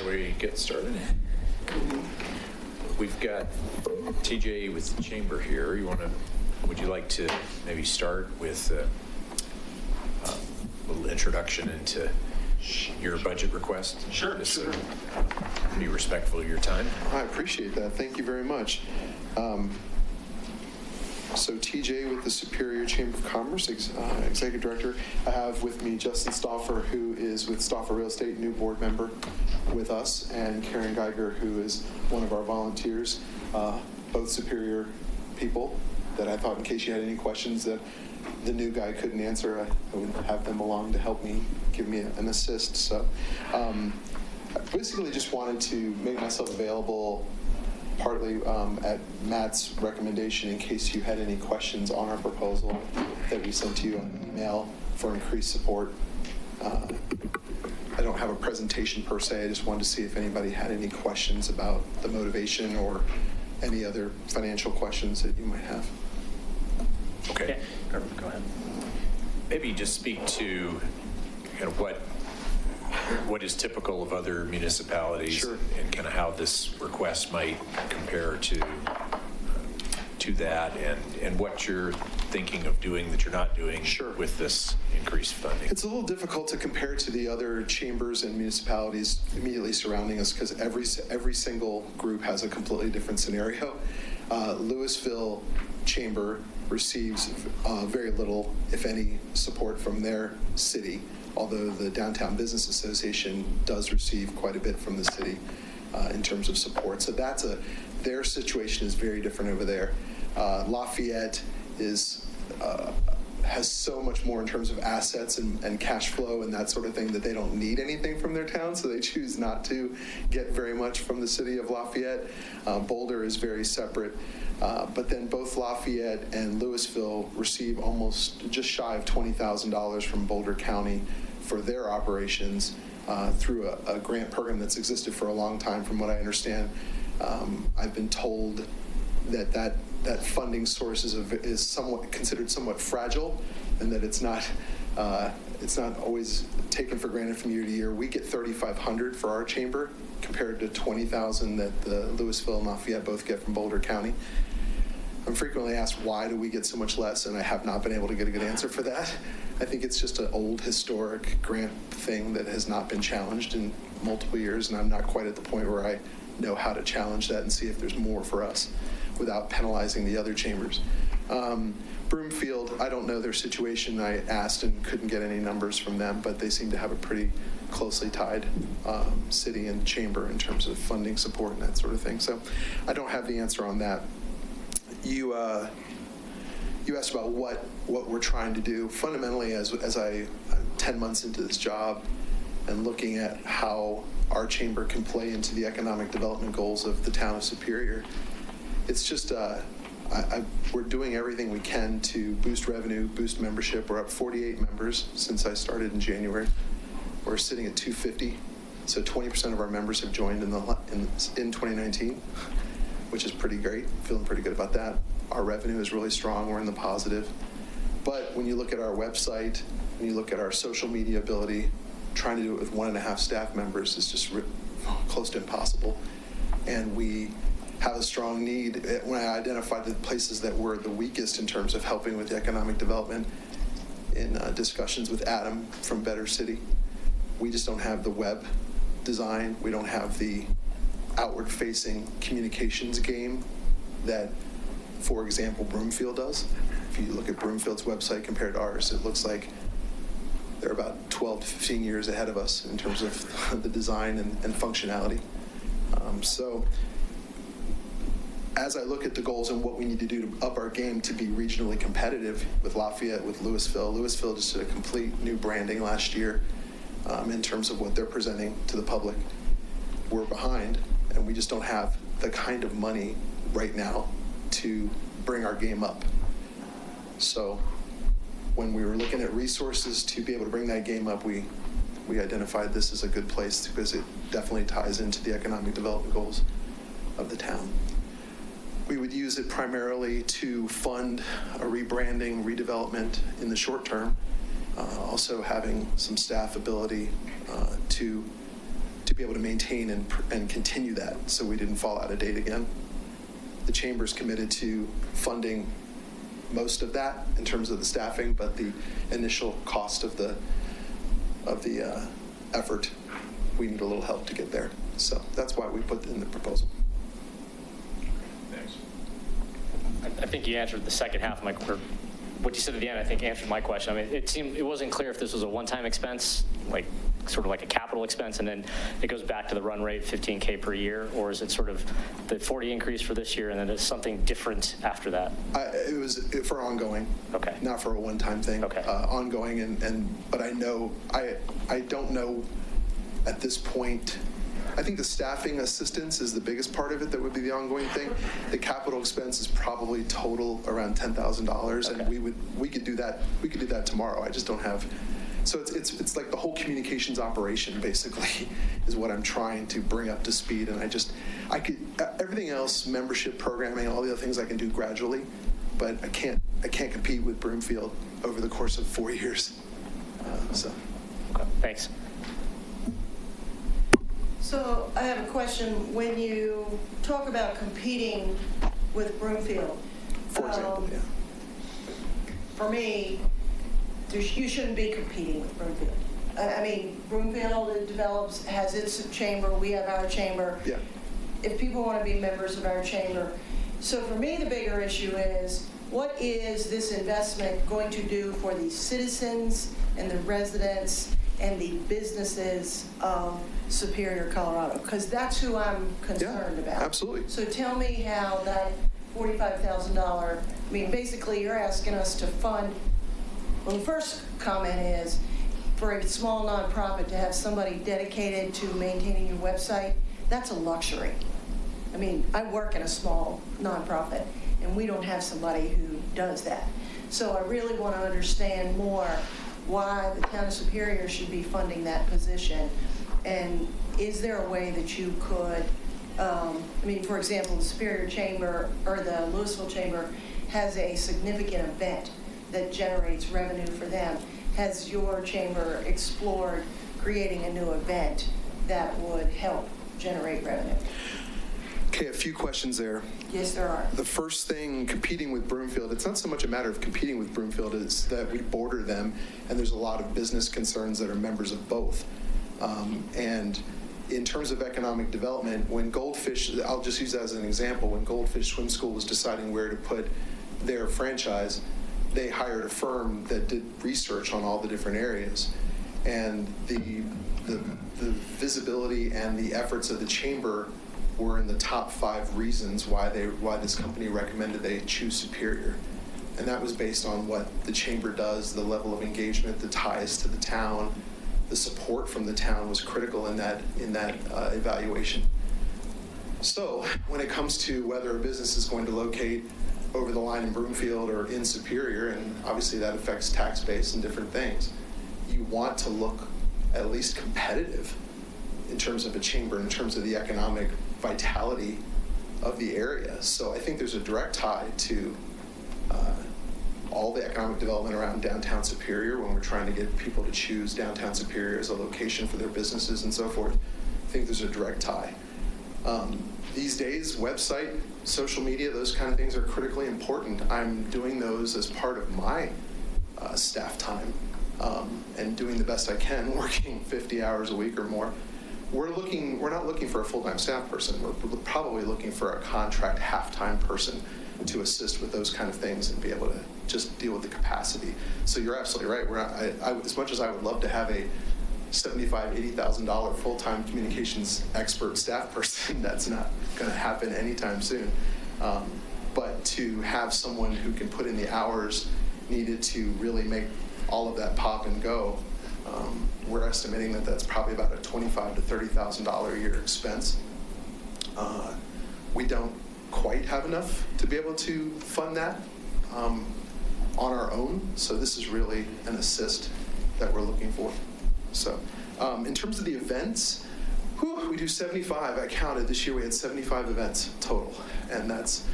Shall we get started? We've got TJ with the chamber here. Would you like to maybe start with a little introduction into your budget request? Sure. Be respectful of your time. I appreciate that. Thank you very much. So TJ with the Superior Chamber of Commerce, Executive Director. I have with me Justin Stauffer, who is with Stauffer Real Estate, new board member with us, and Karen Geiger, who is one of our volunteers, both Superior people that I thought in case you had any questions that the new guy couldn't answer, I would have them along to help me, give me an assist. So I basically just wanted to make myself available partly at Matt's recommendation in case you had any questions on our proposal that we sent to you on email for increased support. I don't have a presentation per se. I just wanted to see if anybody had any questions about the motivation or any other financial questions that you might have. Okay. Yeah. Go ahead. Maybe just speak to kind of what is typical of other municipalities. Sure. And kind of how this request might compare to that, and what you're thinking of doing that you're not doing. Sure. With this increased funding. It's a little difficult to compare to the other chambers and municipalities immediately surrounding us because every single group has a completely different scenario. Louisville Chamber receives very little, if any, support from their city, although the Downtown Business Association does receive quite a bit from the city in terms of support. So their situation is very different over there. Lafayette has so much more in terms of assets and cash flow and that sort of thing that they don't need anything from their town, so they choose not to get very much from the city of Lafayette. Boulder is very separate, but then both Lafayette and Louisville receive almost just shy of $20,000 from Boulder County for their operations through a grant program that's existed for a long time, from what I understand. I've been told that funding source is somewhat considered somewhat fragile, and that it's not always taken for granted from year to year. We get $3,500 for our chamber compared to $20,000 that the Louisville and Lafayette both get from Boulder County. I'm frequently asked, why do we get so much less? And I have not been able to get a good answer for that. I think it's just an old historic grant thing that has not been challenged in multiple years, and I'm not quite at the point where I know how to challenge that and see if there's more for us without penalizing the other chambers. Broomfield, I don't know their situation. I asked and couldn't get any numbers from them, but they seem to have a pretty closely tied city and chamber in terms of funding support and that sort of thing. So I don't have the answer on that. You asked about what we're trying to do. Fundamentally, as I'm 10 months into this job and looking at how our chamber can play into the economic development goals of the town of Superior, it's just we're doing everything we can to boost revenue, boost membership. We're up 48 members since I started in January. We're sitting at 250, so 20% of our members have joined in 2019, which is pretty great. Feeling pretty good about that. Our revenue is really strong. We're in the positive. But when you look at our website, when you look at our social media ability, trying to do it with 1.5 staff members is just close to impossible. And we have a strong need. When I identified the places that were the weakest in terms of helping with the economic development in discussions with Adam from Better City, we just don't have the web design. We don't have the outward-facing communications game that, for example, Broomfield does. If you look at Broomfield's website compared to ours, it looks like they're about 12 to 15 years ahead of us in terms of the design and functionality. So as I look at the goals and what we need to do to up our game to be regionally competitive with Lafayette, with Louisville just did a complete new branding last year in terms of what they're presenting to the public. We're behind, and we just don't have the kind of money right now to bring our game up. So when we were looking at resources to be able to bring that game up, we identified this as a good place because it definitely ties into the economic development goals of the town. We would use it primarily to fund a rebranding, redevelopment in the short term, also having some staff ability to to be able to maintain and continue that, so we didn't fall out of date again. The chamber's committed to funding most of that in terms of the staffing, but the initial cost of the effort, we need a little help to get there. So that's why we put in the proposal. Thanks. I think you answered the second half of my, or what you said at the end, I think answered my question. I mean, it wasn't clear if this was a one-time expense, like sort of like a capital expense, and then it goes back to the run rate, 15K per year, or is it sort of the 40 increase for this year and then it's something different after that? It was for ongoing. Okay. Not for a one-time thing. Okay. Ongoing, but I don't know at this point. I think the staffing assistance is the biggest part of it that would be the ongoing thing. The capital expense is probably total around $10,000, Okay. and we could do that. We could do that tomorrow. I just don't have. So it's like the whole communications operation basically is what I'm trying to bring up to speed, and I could everything else, membership programming, all the other things I can do gradually, but I can't compete with Broomfield over the course of 4 years. Okay, thanks. So I have a question. When you talk about competing with Broomfield, For example, yeah. For me, you shouldn't be competing with Broomfield. I mean, Broomfield has its chamber, we have our chamber. Yeah. If people want to be members of our chamber. So for me, the bigger issue is, what is this investment going to do for the citizens and the residents and the businesses of Superior, Colorado? Because that's who I'm concerned about. Absolutely. So tell me how that $45,000, I mean, basically you're asking us to fund, well, the first comment is, for a small nonprofit to have somebody dedicated to maintaining your website, that's a luxury. I mean, I work in a small nonprofit, and we don't have somebody who does that. So I really want to understand more why the town of Superior should be funding that position. And is there a way that you could, I mean, for example, the Superior Chamber or the Louisville Chamber has a significant event that generates revenue for them. Has your chamber explored creating a new event that would help generate revenue? Okay, a few questions there. Yes, there are. The first thing, competing with Broomfield, it's not so much a matter of competing with Broomfield, it's that we border them, and there's a lot of business concerns that are members of both. And in terms of economic development, when Goldfish, I'll just use that as an example, when Goldfish Swim School was deciding where to put their franchise, they hired a firm that did research on all the different areas. And the visibility and the efforts of the chamber were in the top 5 reasons why this company recommended they choose Superior. And that was based on what the chamber does, the level of engagement, the ties to the town, the support from the town was critical in that evaluation. So when it comes to whether a business is going to locate over the line in Broomfield or in Superior, and obviously that affects tax base and different things, you want to look at least competitive in terms of a chamber, in terms of the economic vitality of the area. So I think there's a direct tie to all the economic development around downtown Superior when we're trying to get people to choose downtown Superior as a location for their businesses and so forth. I think there's a direct tie. These days, website, social media, those kind of things are critically important. I'm doing those as part of my staff time and doing the best I can, working 50 hours a week or more. We're not looking for a full-time staff person. We're probably looking for a contract half-time person to assist with those kind of things and be able to just deal with the capacity. So you're absolutely right. As much as I would love to have a $75,000, $80,000 full-time communications expert staff person, that's not going to happen anytime soon. But to have someone who can put in the hours needed to really make all of that pop and go, we're estimating that that's probably about a $25,000 to $30,000 a year expense. We don't quite have enough to be able to fund that on our own, so this is really an assist that we're looking for. So in terms of the events, we do 75. I counted this year we had 75 events total, and that's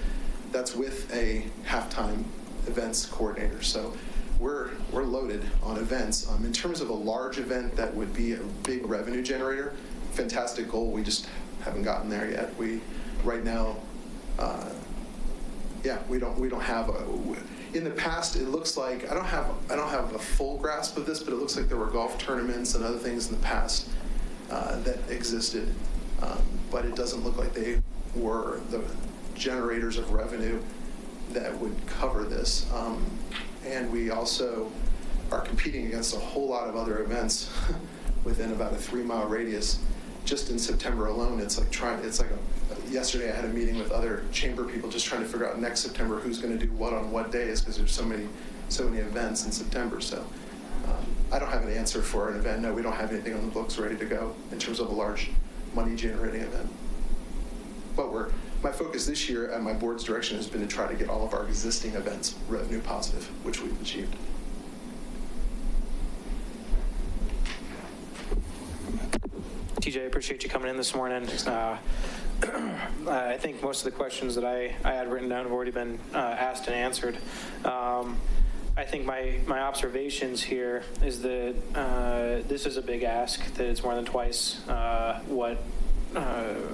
with a halftime events coordinator. So we're loaded on events. In terms of a large event that would be a big revenue generator, fantastic goal. We just haven't gotten there yet. We right now, we don't have a. In the past, it looks like I don't have a full grasp of this, but it looks like there were golf tournaments and other things in the past that existed, but it doesn't look like they were the generators of revenue that would cover this. And we also are competing against a whole lot of other events within about a 3-mile radius. Just in September alone, yesterday I had a meeting with other chamber people just trying to figure out next September who's going to do what on what days, because there's so many events in September. So I don't have an answer for an event. No, we don't have anything on the books ready to go in terms of a large money generating event. But my focus this year at my board's direction has been to try to get all of our existing events revenue positive, which we've achieved. TJ, I appreciate you coming in this morning. I think most of the questions that I had written down have already been asked and answered. I think my observations here is that this is a big ask, that it's more than twice what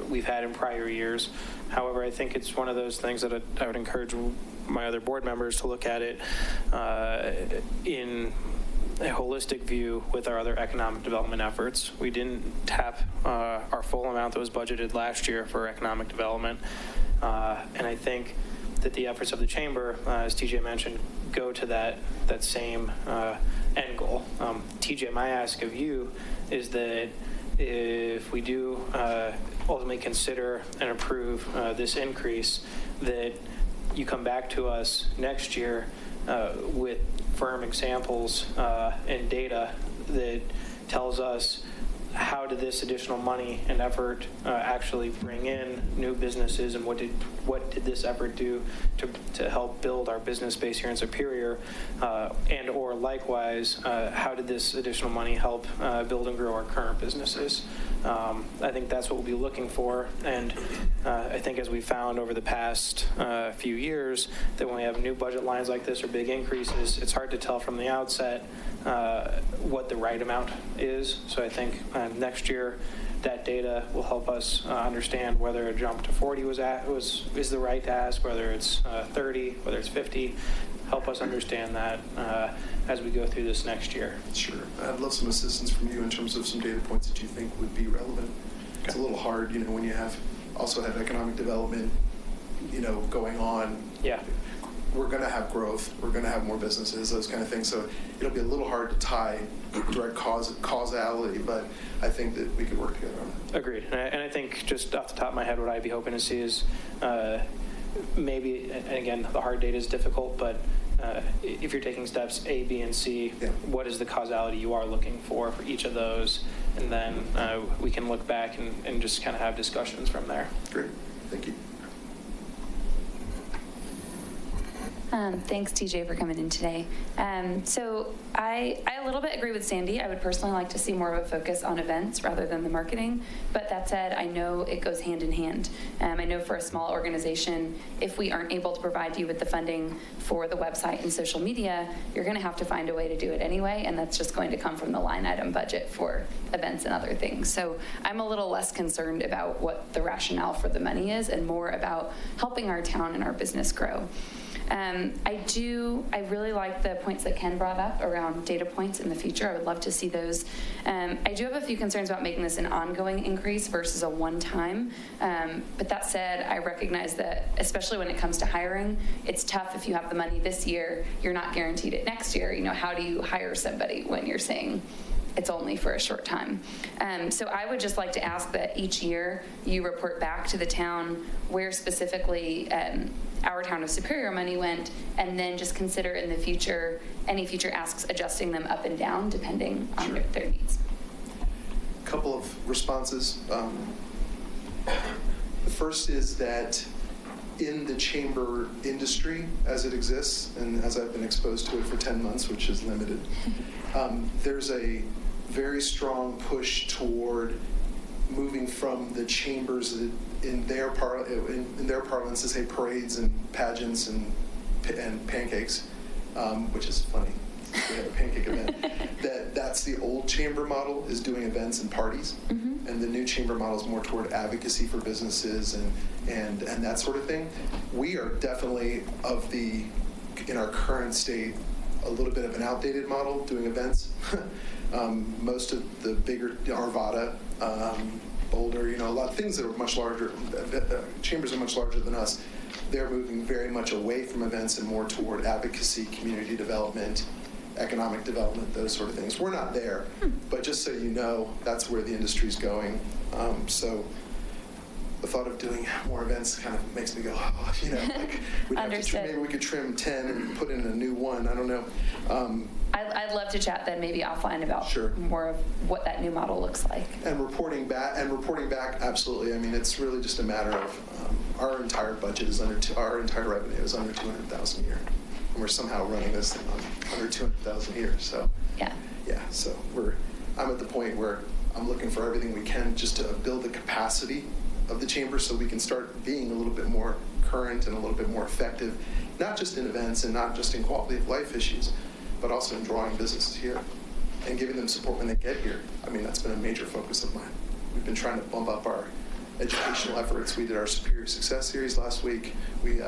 we've had in prior years. However, I think it's one of those things that I would encourage my other board members to look at it in a holistic view with our other economic development efforts. We didn't tap our full amount that was budgeted last year for economic development. And I think that the efforts of the chamber, as TJ mentioned, go to that same end goal. TJ, my ask of you is that if we do ultimately consider and approve this increase, that you come back to us next year with firm examples and data that tells us how did this additional money and effort actually bring in new businesses, and what did this effort do to help build our business base here in Superior, and or likewise, how did this additional money help build and grow our current businesses? I think that's what we'll be looking for, and I think as we found over the past few years, that when we have new budget lines like this or big increases, it's hard to tell from the outset what the right amount is. So I think next year that data will help us understand whether a jump to 40 is the right ask, whether it's 30, whether it's 50. Help us understand that as we go through this next year. Sure. I'd love some assistance from you in terms of some data points that you think would be relevant. Okay. It's a little hard, when you also have economic development, going on. Yeah. We're going to have growth. We're going to have more businesses, those kind of things. So it'll be a little hard to tie direct causality, but I think that we could work together on that. Agreed. And I think just off the top of my head, what I'd be hoping to see is maybe, and again, the hard data is difficult, but if you're taking steps A, B, and C, yeah, what is the causality you are looking for each of those? And then we can look back and just kind of have discussions from there. Great. Thank you. Thanks, TJ, for coming in today. So I a little bit agree with Sandy. I would personally like to see more of a focus on events rather than the marketing. But that said, I know it goes hand in hand. I know for a small organization, if we aren't able to provide you with the funding for the website and social media, you're going to have to find a way to do it anyway, and that's just going to come from the line item budget for events and other things. So I'm a little less concerned about what the rationale for the money is and more about helping our town and our business grow. I really like the points that Ken brought up around data points in the future. I would love to see those. I do have a few concerns about making this an ongoing increase versus a one-time. But that said, I recognize that, especially when it comes to hiring, it's tough if you have the money this year, you're not guaranteed it next year. How do you hire somebody when you're saying it's only for a short time? So I would just like to ask that each year you report back to the town where specifically our town of Superior money went, and then just consider in the future, any future asks, adjusting them up and down depending on their needs. A couple of responses. The first is that in the chamber industry as it exists, and as I've been exposed to it for 10 months, which is limited, there's a very strong push toward moving from the chambers in their parlance to say parades and pageants and pancakes, which is funny. we have a pancake event, that's the old chamber model, is doing events and parties. And the new chamber model is more toward advocacy for businesses and that sort of thing. We are definitely in our current state, a little bit of an outdated model doing events. Most of the bigger, Arvada, Boulder, a lot of things that are much larger, chambers are much larger than us. They're moving very much away from events and more toward advocacy, community development, economic development, those sort of things. We're not there, but just so you know, that's where the industry's going. So the thought of doing more events kind of makes me go, maybe we could trim 10 and put in a new one. I don't know. I'd love to chat then maybe offline about Sure. more of what that new model looks like. And reporting back, absolutely. I mean, it's really just a matter of our entire budget is our entire revenue is under 200,000 a year, and we're somehow running this thing on under 200,000 a year. So yeah. So I'm at the point where I'm looking for everything we can just to build the capacity of the chamber so we can start being a little bit more current and a little bit more effective, not just in events and not just in quality of life issues, but also in drawing businesses here and giving them support when they get here. I mean, that's been a major focus of mine. We've been trying to bump up our educational efforts. We did our Superior Success Series last week. We've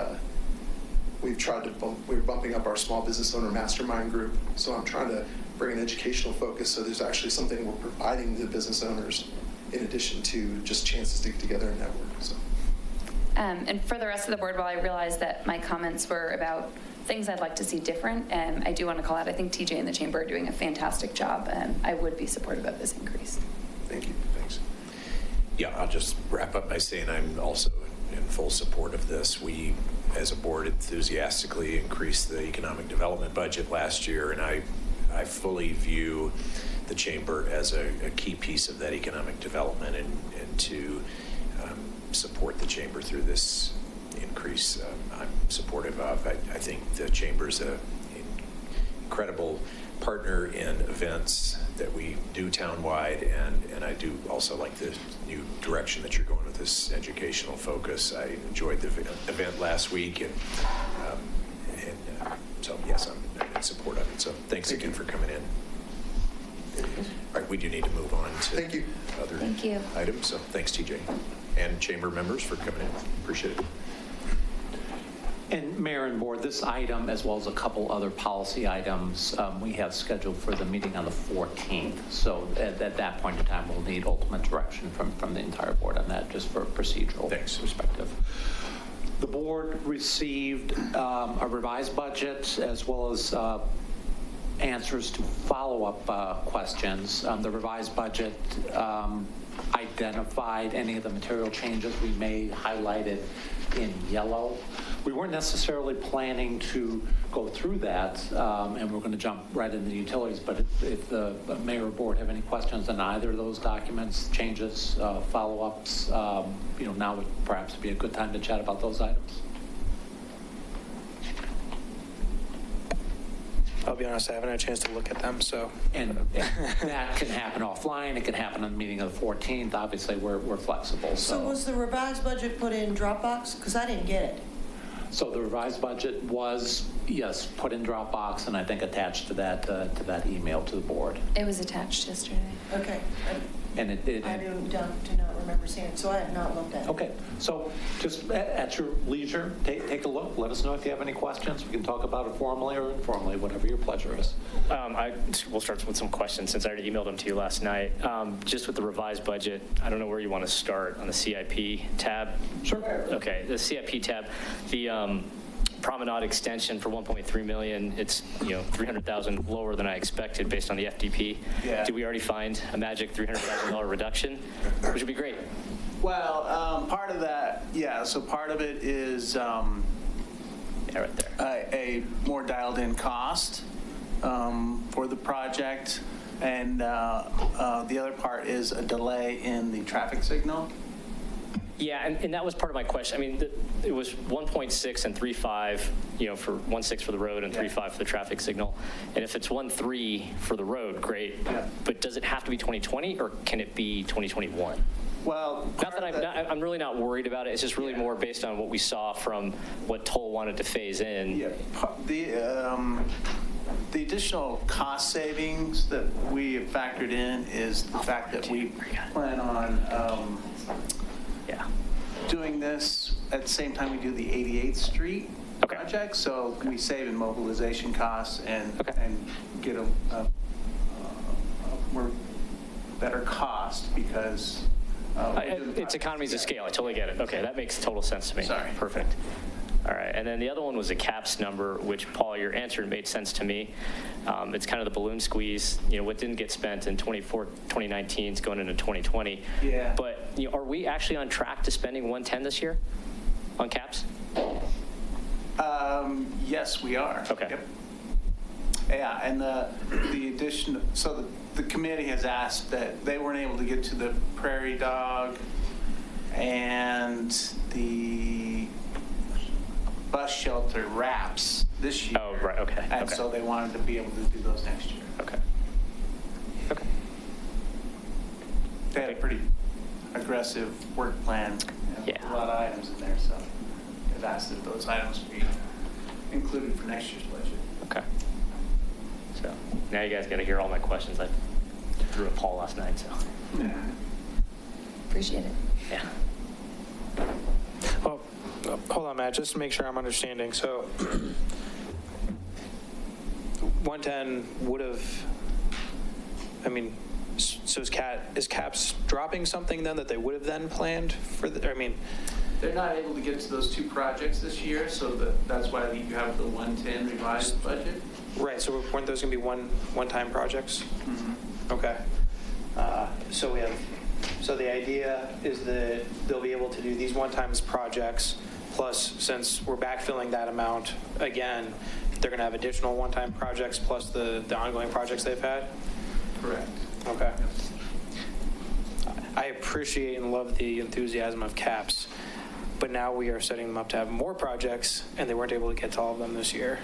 tried to we're bumping up our small business owner mastermind group. So I'm trying to bring an educational focus so there's actually something we're providing the business owners in addition to just chances to get together and network. So. And for the rest of the board, while I realize that my comments were about things I'd like to see different, I do want to call out, I think TJ and the chamber are doing a fantastic job, and I would be supportive of this increase. Thank you. Thanks. Yeah, I'll just wrap up by saying I'm also in full support of this. We, as a board, enthusiastically increased the economic development budget last year, and I fully view the chamber as a key piece of that economic development and to support the chamber through this increase. I'm supportive of. I think the chamber's an incredible partner in events that we do townwide, and I do also like the new direction that you're going with this educational focus. I enjoyed the event last week, and so yes, I'm in support of it. So thanks again for coming in. All right, we do need to move on to other items. So thanks, TJ, and chamber members for coming in. Appreciate it. And Mayor and Board, this item, as well as a couple other policy items, we have scheduled for the meeting on the 14th. So at that point in time, we'll need ultimate direction from the entire board on that, just for procedural perspective. The board received a revised budget as well as answers to follow-up questions. The revised budget identified any of the material changes we made, highlighted in yellow. We weren't necessarily planning to go through that, and we're going to jump right into the utilities, but if the mayor or board have any questions on either of those documents, changes, follow-ups, now would perhaps be a good time to chat about those items. I'll be honest, I haven't had a chance to look at them, so. And that can happen offline. It can happen on the meeting of the 14th. Obviously, we're flexible. So was the revised budget put in Dropbox? Because I didn't get it. So the revised budget was, yes, put in Dropbox, and I think attached to that email to the board. It was attached yesterday. Okay. And I do not remember seeing it, so I have not looked at it. Okay, so just at your leisure, take a look. Let us know if you have any questions. We can talk about it formally or informally, whatever your pleasure is. We'll start with some questions since I already emailed them to you last night. Just with the revised budget, I don't know where you want to start on the CIP tab. Sure. Okay, the CIP tab, the Promenade extension for 1.3 million. It's $300,000 lower than I expected based on the FDP. Yeah. Did we already find a magic $300,000 reduction, which would be great? Well, part of that, yeah. So part of it is Right there. a more dialed in cost for the project, and the other part is a delay in the traffic signal. Yeah, and that was part of my question. I mean, it was 1.6 and 3.5, for 1.6 for the road and 3.5 for the traffic signal. And if it's 1.3 for the road, great. Yeah. But does it have to be 2020 or can it be 2021? Well, Not that I'm really not worried about it. It's just really more based on what we saw from what Toll wanted to phase in. yeah, The additional cost savings that we have factored in is the fact that we plan on Yeah. doing this at the same time we do the 88th Street Okay. project. So we save in mobilization costs and get a more better cost because It's economies of scale. I totally get it. Okay, that makes total sense to me. Sorry. Perfect. All right, and then the other one was the CAPS number, which, Paul, your answer made sense to me. It's kind of the balloon squeeze, what didn't get spent in 2019 is going into 2020. Yeah. But, are we actually on track to spending 110 this year on CAPS? Yes, we are. Okay. Yep. Yeah, and the addition, so the committee has asked that they weren't able to get to the Prairie Dog and the bus shelter wraps this year. Oh, right, okay. And okay. so they wanted to be able to do those next year. Okay. Okay. They had a pretty aggressive work plan. Yeah. A lot of items in there, so they've asked that those items be included for next year's budget. Okay. So now you guys got to hear all my questions. I threw at Paul last night, so Yeah. Appreciate it. yeah. Well, hold on, Matt, just to make sure I'm understanding. So 110 would have, so is CAPS dropping something then that they would have then planned for They're not able to get to those two projects this year, so that's why you have the 110 revised budget. right, so weren't those going to be one-time projects? Mm-hmm. Okay. So the idea is that they'll be able to do these one-time projects, plus since we're backfilling that amount again, they're going to have additional one-time projects plus the ongoing projects they've had? Correct. Okay. I appreciate and love the enthusiasm of CAPS, but now we are setting them up to have more projects, and they weren't able to get to all of them this year.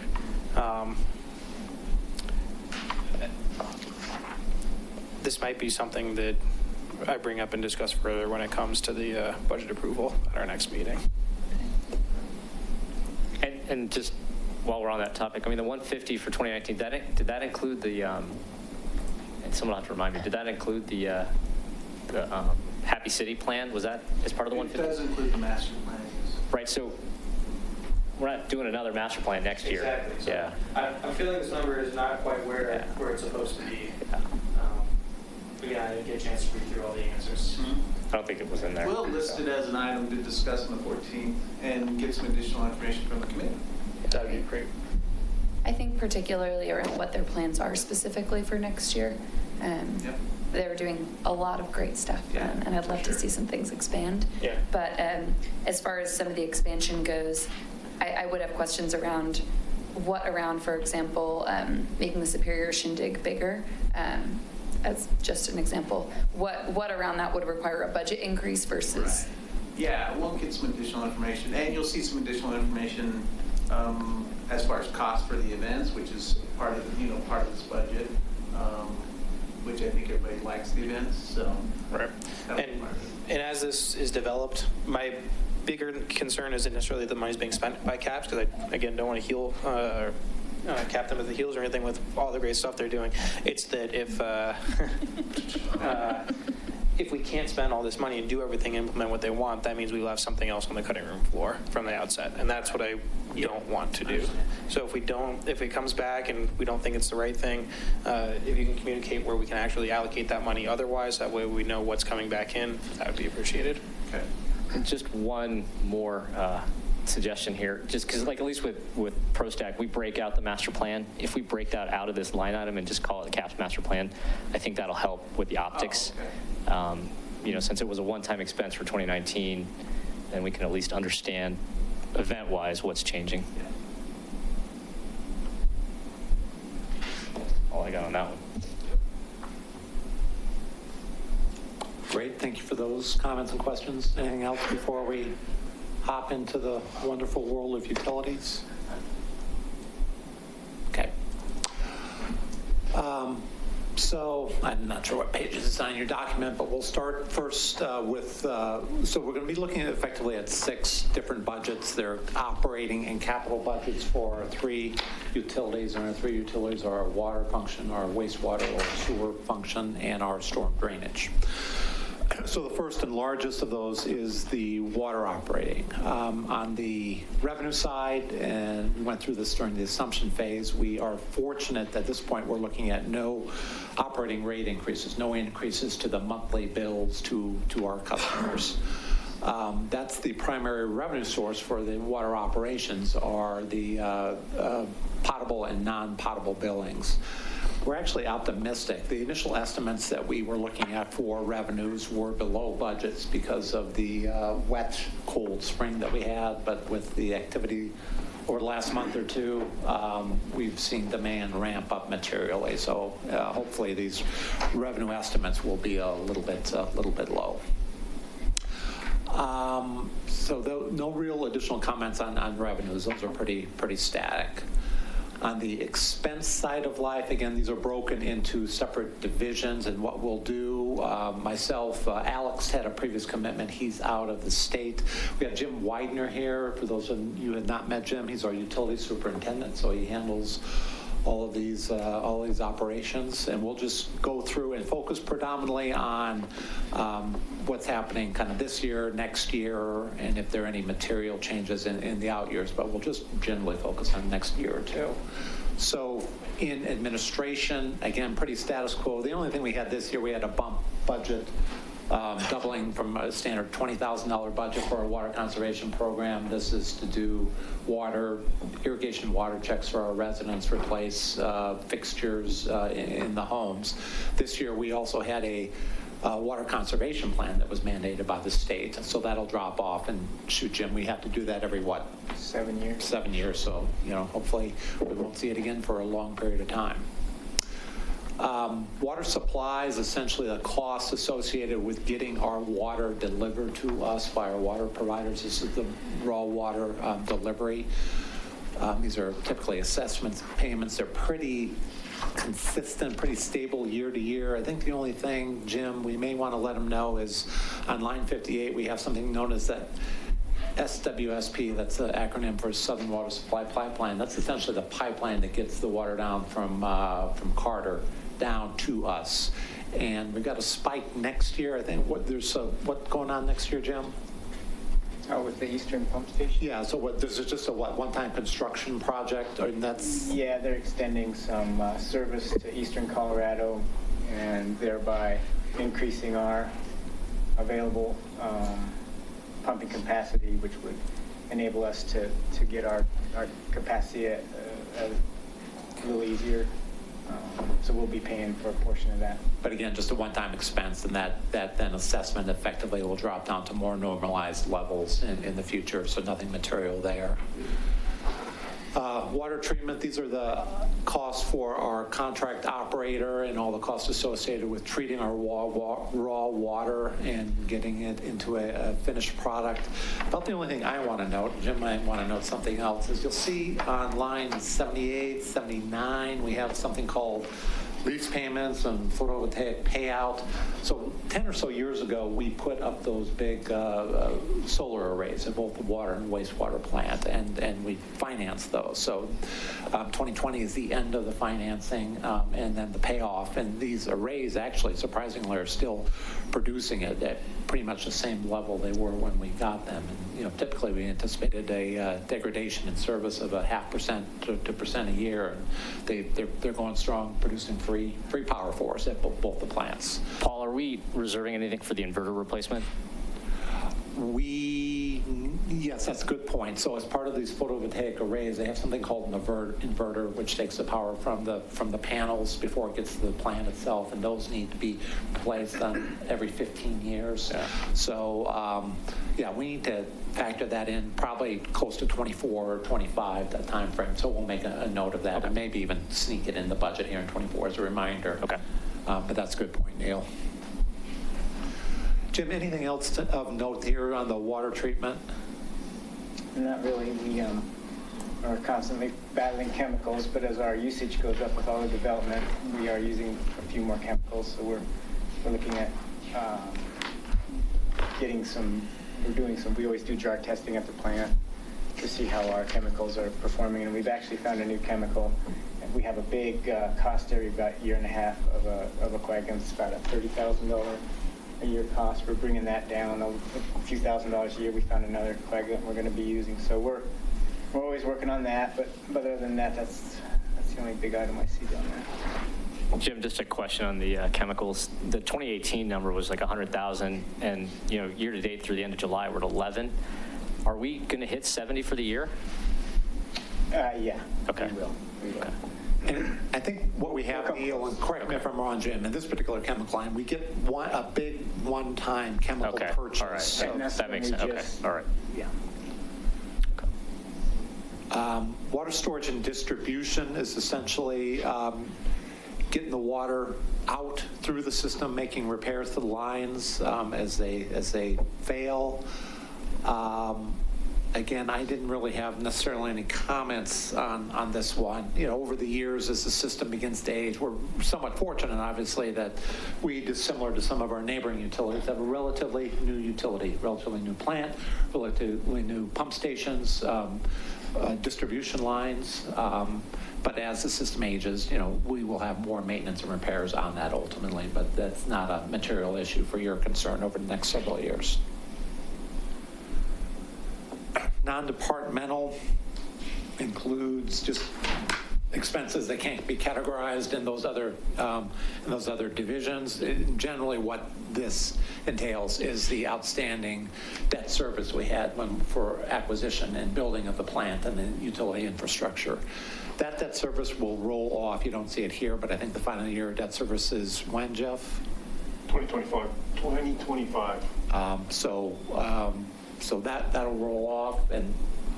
This might be something that I bring up and discuss further when it comes to the budget approval at our next meeting. And just while we're on that topic, the 150 for 2019, did that include the, and someone will have to remind me, did that include the Happy City plan? Was that as part of the 150? It does include the master plan, yes. Right, so we're not doing another master plan next year. Exactly. So Yeah. I'm feeling this number is not quite Yeah. where it's supposed to be. Yeah. Again, I didn't get a chance to read through all the answers. I don't think it was in there. We'll list it as an item to discuss on the 14th and get some additional information from the committee. That would be great. I think particularly around what their plans are specifically for next year. Yep. They're doing a lot of great stuff, Yeah, and I'd for love to sure. see some things expand. Yeah. But as far as some of the expansion goes, I would have questions around what around, for example, making the Superior Shindig bigger, as just an example. What around that would require a budget increase versus? Right. Yeah, we'll get some additional information, and you'll see some additional information as far as cost for the events, which is part of this budget, which I think everybody likes the events. So Right. that'll be part of it. And as this is developed, my bigger concern isn't necessarily the money's being spent by CAPS, because I, again, don't want to cap them at the heels or anything with all the great stuff they're doing. It's that if we can't spend all this money and do everything, implement what they want, that means we will have something else on the cutting room floor from the outset, and that's what I don't want to do. So if it comes back and we don't think it's the right thing, if you can communicate where we can actually allocate that money otherwise, that way we know what's coming back in, that would be appreciated. Okay. And just one more suggestion here, just because at least with ProStack, we break out the master plan. If we break that out of this line item and just call it the CAPS master plan, I think that'll help with the optics. Oh, okay. Since it was a one-time expense for 2019, then we can at least understand event-wise what's changing. All I got on that one. Great, thank you for those comments and questions. Anything else before we hop into the wonderful world of utilities? Okay. So I'm not sure what page is on your document, but we'll start first with, so we're going to be looking effectively at 6 different budgets. They're operating and capital budgets for our 3 utilities, and our 3 utilities are our water function, our wastewater or sewer function, and our storm drainage. So the first and largest of those is the water operating. On the revenue side, and we went through this during the assumption phase, we are fortunate at this point we're looking at no operating rate increases, no increases to the monthly bills to our customers. That's the primary revenue source for the water operations are the potable and non-potable billings. We're actually optimistic. The initial estimates that we were looking at for revenues were below budgets because of the wet, cold spring that we had, but with the activity over the last month or two, we've seen demand ramp up materially. So hopefully these revenue estimates will be a little bit low. So no real additional comments on revenues. Those are pretty static. On the expense side of life, again, these are broken into separate divisions, and what we'll do, myself, Alex had a previous commitment. He's out of the state. We have Jim Widener here. For those of you who have not met Jim, he's our utility superintendent, so he handles all of these operations, and we'll just go through and focus predominantly on what's happening kind of this year, next year, and if there are any material changes in the out years, but we'll just generally focus on next year or two. So in administration, again, pretty status quo. The only thing we had this year, we had a bump budget, doubling from a standard $20,000 budget for our water conservation program. This is to do irrigation water checks for our residents, replace fixtures in the homes. This year we also had a water conservation plan that was mandated by the state, so that'll drop off. And shoot, Jim, we have to do that every what? 7 years. 7 years, so hopefully we won't see it again for a long period of time. Water supply is essentially the cost associated with getting our water delivered to us by our water providers. This is the raw water delivery. These are typically assessments, payments. They're pretty consistent, pretty stable year to year. I think the only thing, Jim, we may want to let them know is on line 58, we have something known as that SWSP, that's the acronym for Southern Water Supply Pipeline. That's essentially the pipeline that gets the water down from Carter down to us. And we've got a spike next year. I think what's going on next year, Jim? Oh, with the Eastern Pump Station? Yeah, so this is just a one-time construction project? Or that's... Yeah, they're extending some service to Eastern Colorado and thereby increasing our available pumping capacity, which would enable us to get our capacity a little easier. So we'll be paying for a portion of that. But again, just a one-time expense, and that then assessment effectively will drop down to more normalized levels in the future, so nothing material there. Water treatment, these are the costs for our contract operator and all the costs associated with treating our raw water and getting it into a finished product. About the only thing I want to note, Jim might want to note something else, is you'll see on line 78, 79, we have something called lease payments and photovoltaic payout. So 10 or so years ago, we put up those big solar arrays at both the water and wastewater plant, and we financed those. So 2020 is the end of the financing, and then the payoff. And these arrays actually, surprisingly, are still producing it at pretty much the same level they were when we got them. And typically we anticipated a degradation in service of 0.5% to 2% a year. And they're going strong, producing free power for us at both the plants. Paul, are we reserving anything for the inverter replacement? Yes, that's a good point. So as part of these photovoltaic arrays, they have something called an inverter, which takes the power from the panels before it gets to the plant itself, and those need to be replaced every 15 years. Yeah. So we need to factor that in probably close to 24 or 25, that time frame. So we'll make a note of that, okay, and maybe even sneak it in the budget here in 24 as a reminder. Okay. But that's a good point, Neil. Jim, anything else of note here on the water treatment? Not really. We are constantly battling chemicals, but as our usage goes up with all the development, we are using a few more chemicals. So we're looking at we always do jar testing at the plant to see how our chemicals are performing. And we've actually found a new chemical. And we have a big cost area, about a year and a half of a coagulant. It's about a $30,000 a year cost. We're bringing that down a few $1,000s a year. We found another coagulant we're going to be using. So we're always working on that. But other than that, that's the only big item I see down there. Jim, just a question on the chemicals. The 2018 number was like 100,000, and year to date through the end of July, we're at 11. Are we going to hit 70 for the year? Yeah. Okay. We will. Okay. And I think what we have, Neil, and correct me if I'm wrong, Jim, in this particular chemical line, we get a big one-time chemical purchase. All right. So That makes sense. Okay. All right. yeah. Water storage and distribution is essentially getting the water out through the system, making repairs to the lines as they fail. Again, I didn't really have necessarily any comments on this one. Over the years, as the system begins to age, we're somewhat fortunate, obviously, that we, dissimilar to some of our neighboring utilities, have a relatively new utility, relatively new plant, relatively new pump stations, distribution lines. But as the system ages, we will have more maintenance and repairs on that ultimately, but that's not a material issue for your concern over the next several years. Non-departmental includes just expenses that can't be categorized in those other divisions. Generally, what this entails is the outstanding debt service we had for acquisition and building of the plant and the utility infrastructure. That debt service will roll off. You don't see it here, but I think the final year debt service is when, Jeff? 2025. 2025. So that'll roll off, and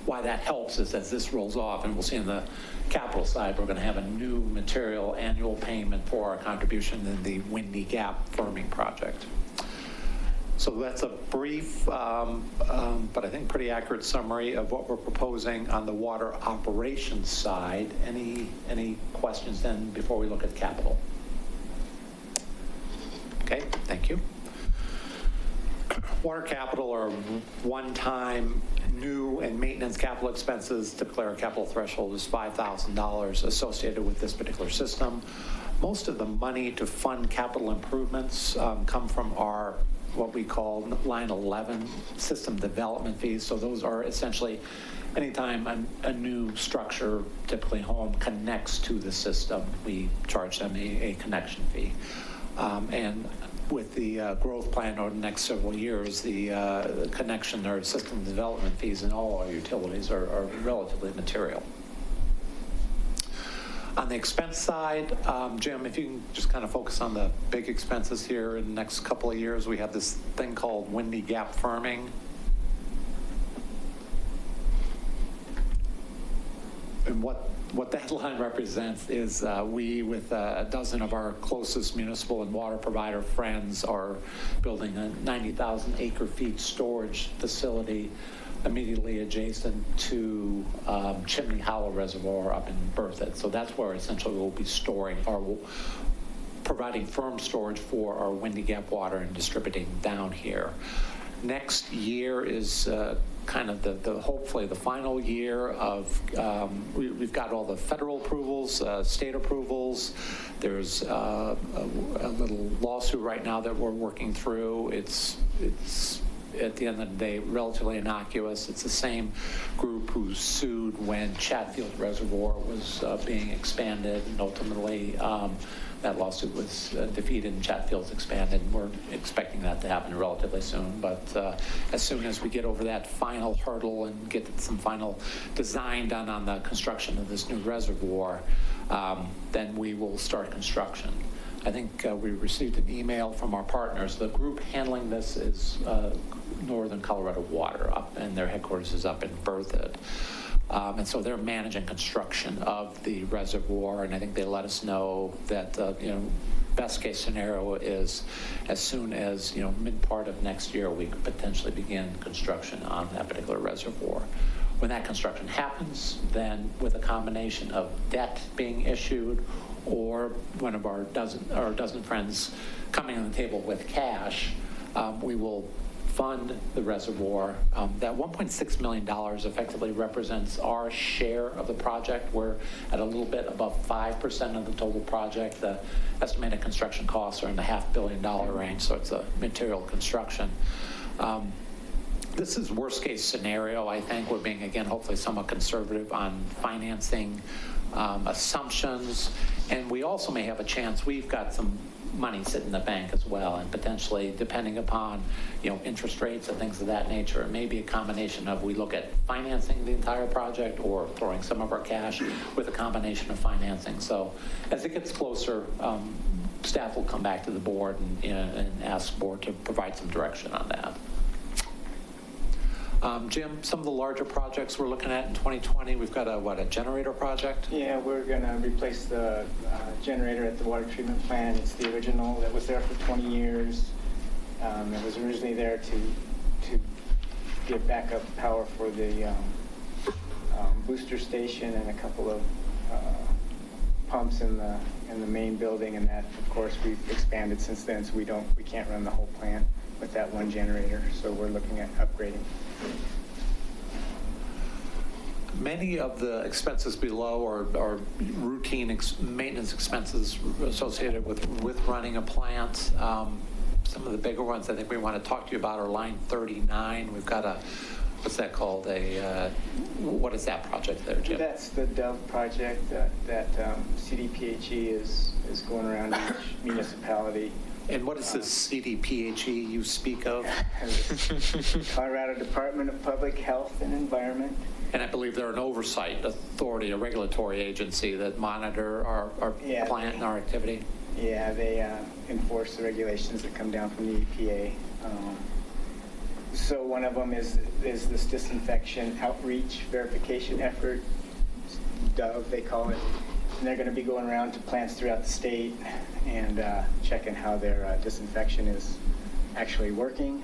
why that helps is as this rolls off, and we'll see on the capital side, we're going to have a new material annual payment for our contribution in the Windy Gap firming project. So that's a brief, but I think pretty accurate summary of what we're proposing on the water operations side. Any questions then before we look at capital? Okay, thank you. Water capital are one-time new and maintenance capital expenses. Typically, our capital threshold is $5,000 associated with this particular system. Most of the money to fund capital improvements come from our what we call line 11 system development fees. So those are essentially anytime a new structure, typically home, connects to the system, we charge them a connection fee. And with the growth plan over the next several years, the connection or system development fees in all our utilities are relatively material. On the expense side, Jim, if you can just kind of focus on the big expenses here in the next couple of years, we have this thing called Windy Gap firming. And what that line represents is we, with a dozen of our closest municipal and water provider friends, are building a 90,000 acre-feet storage facility immediately adjacent to Chimney Hollow Reservoir up in Berthoud. So that's where essentially we'll be storing or providing firm storage for our Windy Gap water and distributing down here. Next year is kind of the hopefully the final year of, we've got all the federal approvals, state approvals. There's a little lawsuit right now that we're working through. It's at the end of the day relatively innocuous. It's the same group who sued when Chatfield Reservoir was being expanded, and ultimately that lawsuit was defeated and Chatfield's expanded. We're expecting that to happen relatively soon, but as soon as we get over that final hurdle and get some final design done on the construction of this new reservoir, then we will start construction. I think we received an email from our partners. The group handling this is Northern Colorado Water, and their headquarters is up in Berthoud. And so they're managing construction of the reservoir, and I think they let us know that best case scenario is as soon as mid part of next year we could potentially begin construction on that particular reservoir. When that construction happens, then with a combination of debt being issued or one of our dozen friends coming on the table with cash, we will fund the reservoir. That $1.6 million effectively represents our share of the project. We're at a little bit above 5% of the total project. The estimated construction costs are in the $500 million range, so it's a material construction. This is worst case scenario. I think we're being, again, hopefully somewhat conservative on financing assumptions. And we also may have a chance, we've got some money sitting in the bank as well, and potentially, depending upon, interest rates and things of that nature, it may be a combination of we look at financing the entire project or throwing some of our cash with a combination of financing. So as it gets closer, staff will come back to the board and ask the board to provide some direction on that. Jim, some of the larger projects we're looking at in 2020, we've got a generator project? Yeah, we're going to replace the generator at the water treatment plant. It's the original that was there for 20 years. It was originally there to give backup power for the booster station and a couple of pumps in the main building, and that, of course, we've expanded since then, so we can't run the whole plant with that one generator, so we're looking at upgrading. Many of the expenses below are routine maintenance expenses associated with running a plant. Some of the bigger ones I think we want to talk to you about are line 39. We've got what's that called? What is that project there, Jim? That's the DOVE project that CDPHE is going around each municipality. And what is this CDPHE you speak of? Colorado Department of Public Health and Environment. And I believe they're an oversight authority, a regulatory agency that monitor our plant and our activity. Yeah, they enforce the regulations that come down from the EPA. So one of them is this disinfection outreach verification effort, DOVE they call it. And they're going to be going around to plants throughout the state and checking how their disinfection is actually working.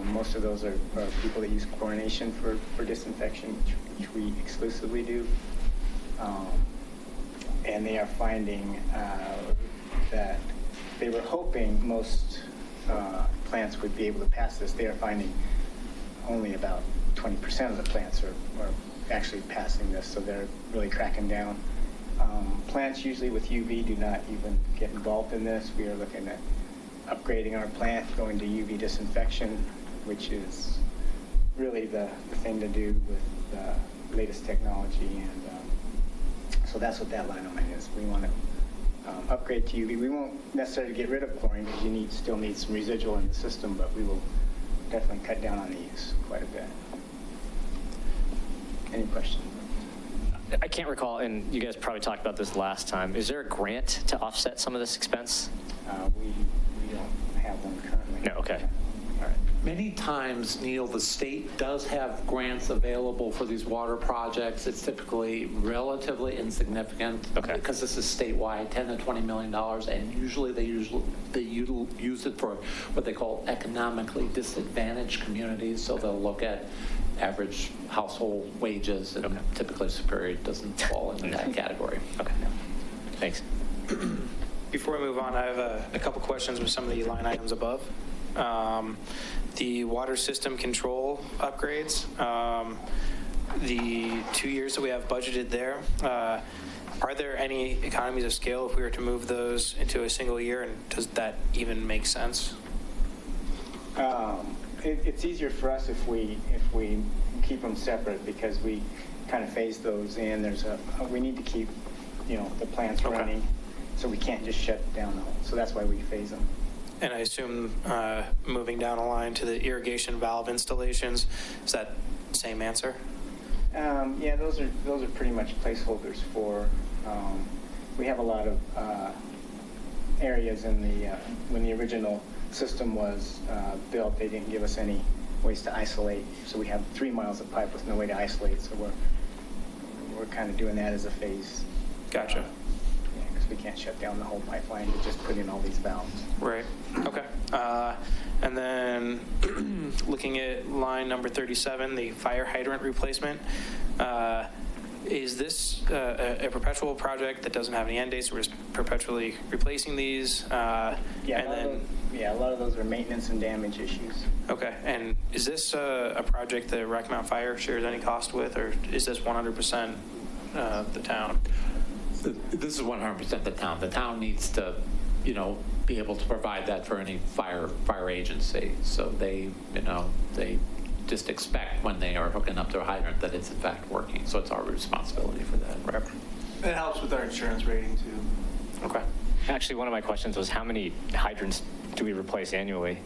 Most of those are people that use chlorination for disinfection, which we exclusively do. And they are finding that they were hoping most plants would be able to pass this. They are finding only about 20% of the plants are actually passing this, so they're really cracking down. Plants usually with UV do not even get involved in this. We are looking at upgrading our plant, going to UV disinfection, which is really the thing to do with the latest technology. And so that's what that line item is. We want to upgrade to UV. We won't necessarily get rid of chlorine because you still need some residual in the system, but we will definitely cut down on the use quite a bit. Any questions? I can't recall, and you guys probably talked about this last time. Is there a grant to offset some of this expense? We don't have one currently. No, okay. All right. Many times, Neil, the state does have grants available for these water projects. It's typically relatively insignificant because this is statewide, $10 to $20 million, and usually they use it for what they call economically disadvantaged communities. So they'll look at average household wages, and typically Superior doesn't fall into that category. Okay. Thanks. Before we move on, I have a couple questions with some of the line items above. The water system control upgrades, the 2 years that we have budgeted there, are there any economies of scale if we were to move those into a single year, and does that even make sense? It's easier for us if we keep them separate because we kind of phase those in. We need to keep, the plants running, so we can't just shut down the whole. So that's why we phase them. And I assume moving down a line to the irrigation valve installations, is that same answer? Yeah, those are pretty much placeholders for. We have a lot of areas in when the original system was built, they didn't give us any ways to isolate. So we have 3 miles of pipe with no way to isolate. So we're kind of doing that as a phase. Gotcha. Because we can't shut down the whole pipeline to just put in all these valves. Right. Okay. And then looking at line number 37, the fire hydrant replacement. Is this a perpetual project that doesn't have any end dates? We're just perpetually replacing these? Yeah, a lot of those are maintenance and damage issues. Okay, and is this a project that Rocky Mount Fire shares any cost with, or is this 100% the town? This is 100% the town. The town needs to, be able to provide that for any fire agency. So they just expect when they are hooking up their hydrant that it's in fact working. So it's our responsibility for that. Right. It helps with our insurance rating too. Okay. Actually, one of my questions was how many hydrants do we replace annually?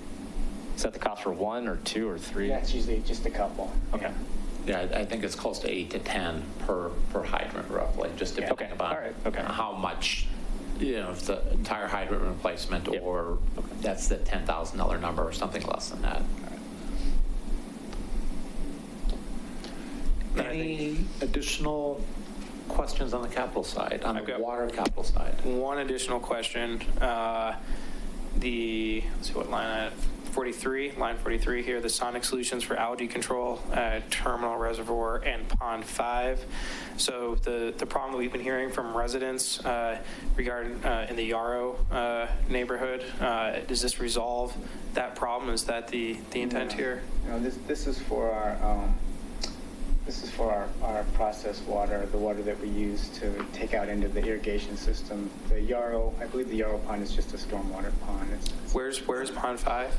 Is that the cost for 1 or 2 or 3? That's usually just a couple. Okay. Yeah, I think it's close to 8 to 10 per hydrant roughly, just depending Okay. upon All right. Okay. how much, if the entire hydrant replacement Yep. or that's the $10,000 number or something less than that. Any additional questions on the capital side, on I've the got water capital side? One additional question. Let's see what line 43, line 43 here, the sonic solutions for algae control, terminal reservoir and pond 5. So the problem that we've been hearing from residents regarding in the Yarrow neighborhood, does this resolve that problem? Is that the intent here? No, this is for our our processed water, the water that we use to take out into the irrigation system. The Yarrow, I believe the Yarrow pond is just a stormwater pond. Where's pond 5?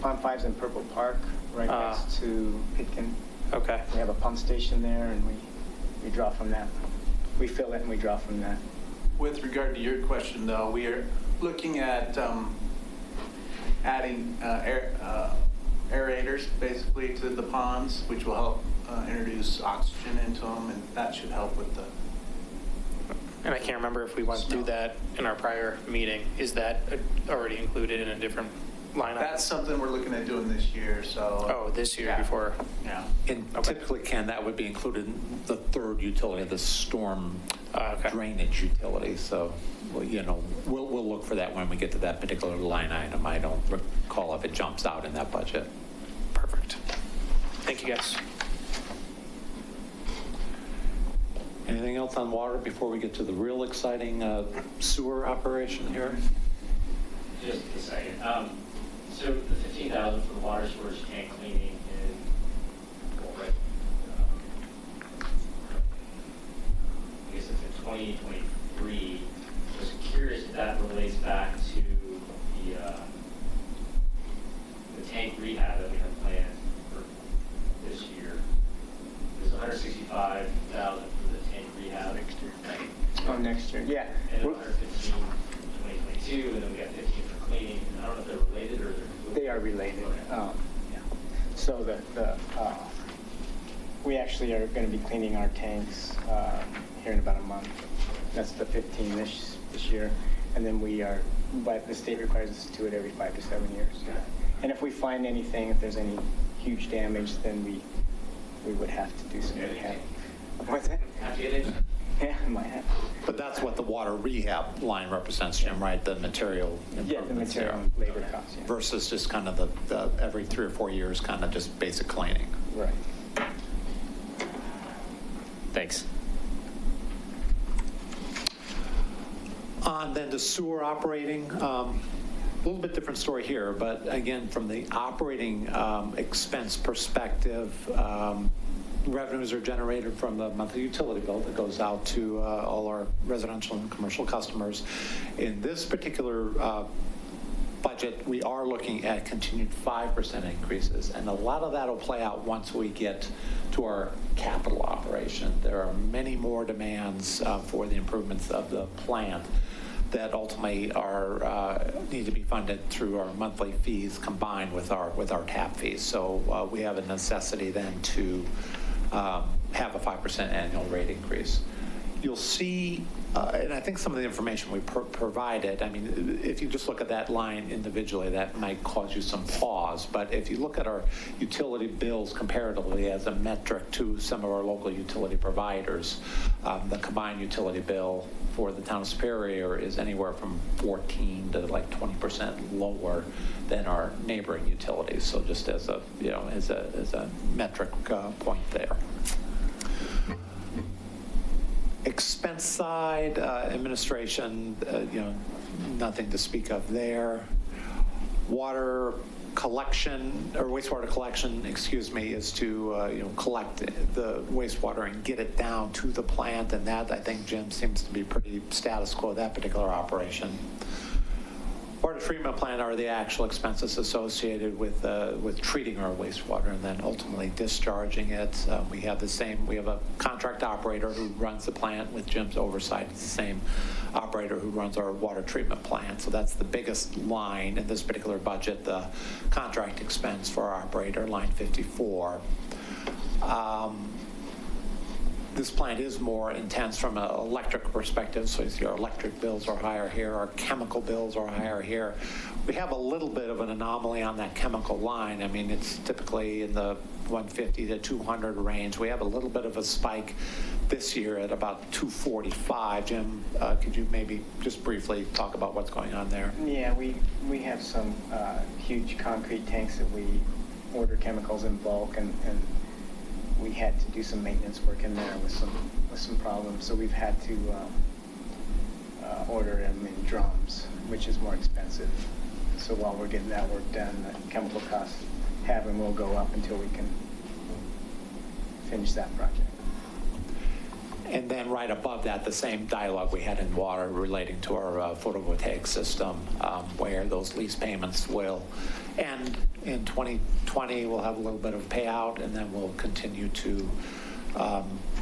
Pond 5's in Purple Park, right next to Pitkin. Okay. We have a pump station there, and we draw from that. We fill it and we draw from that. With regard to your question, though, we are looking at adding aerators, basically, to the ponds, which will help introduce oxygen into them, and that should help with the... And I can't remember if we went through that in our prior meeting. Is that already included in a different line item? That's something we're looking at doing this year, so... Oh, this year Yeah. before? Yeah. And typically, Ken, that would be included in the third utility, the storm Okay. drainage utility. So, we'll look for that when we get to that particular line item. I don't recall if it jumps out in that budget. Perfect. Thank you, guys. Anything else on water before we get to the real exciting sewer operation here? Just a second. So the $15,000 for the water storage tank cleaning in, I guess it's in 2023. Just curious if that relates back to the tank rehab that we have planned for this year. There's $165,000 for the tank rehab next year. Oh, next year, yeah. And $115 in 2022, and then we got 15 for cleaning. I don't know if they're related or they're... They are related. Okay. Yeah. So we actually are going to be cleaning our tanks here in about a month. That's the 15 this year. And then but the state requires us to do it every 5 to 7 years. And if we find anything, if there's any huge damage, then we would have to do some rehab. What's that? Have to get in? Yeah, I might have. But that's what the water rehab line represents, Jim, right? The material Yeah, the improvements material there. and labor costs, yeah. Versus just kind of the every 3 or 4 years kind of just basic cleaning. Right. Thanks. Then the sewer operating, a little bit different story here, but again, from the operating expense perspective, revenues are generated from the monthly utility bill that goes out to all our residential and commercial customers. In this particular budget, we are looking at continued 5% increases, and a lot of that will play out once we get to our capital operation. There are many more demands for the improvements of the plant that ultimately need to be funded through our monthly fees combined with our tap fees. So we have a necessity then to have a 5% annual rate increase. You'll see, and I think some of the information we provided, I mean, if you just look at that line individually, that might cause you some pause. But if you look at our utility bills comparatively as a metric to some of our local utility providers, the combined utility bill for the town of Superior is anywhere from 14 to like 20% lower than our neighboring utilities. So just as a, as a metric point there. Expense side, administration, nothing to speak of there. Water collection, or wastewater collection, excuse me, is to collect the wastewater and get it down to the plant, and that, I think, Jim, seems to be pretty status quo, that particular operation. Water treatment plant are the actual expenses associated with treating our wastewater and then ultimately discharging it. We have a contract operator who runs the plant with Jim's oversight. It's the same operator who runs our water treatment plant. So that's the biggest line in this particular budget, the contract expense for our operator, line 54. This plant is more intense from an electric perspective, so you see our electric bills are higher here, our chemical bills are higher here. We have a little bit of an anomaly on that chemical line. I mean, it's typically in the 150 to 200 range. We have a little bit of a spike this year at about 245. Jim, could you maybe just briefly talk about what's going on there? Yeah, we have some huge concrete tanks that we order chemicals in bulk, and we had to do some maintenance work in there with some problems. So we've had to order them in drums, which is more expensive. So while we're getting that work done, the chemical costs have and will go up until we can finish that project. And then right above that, the same dialogue we had in water relating to our photovoltaic system, where those lease payments will end in 2020. We'll have a little bit of payout, and then we'll continue to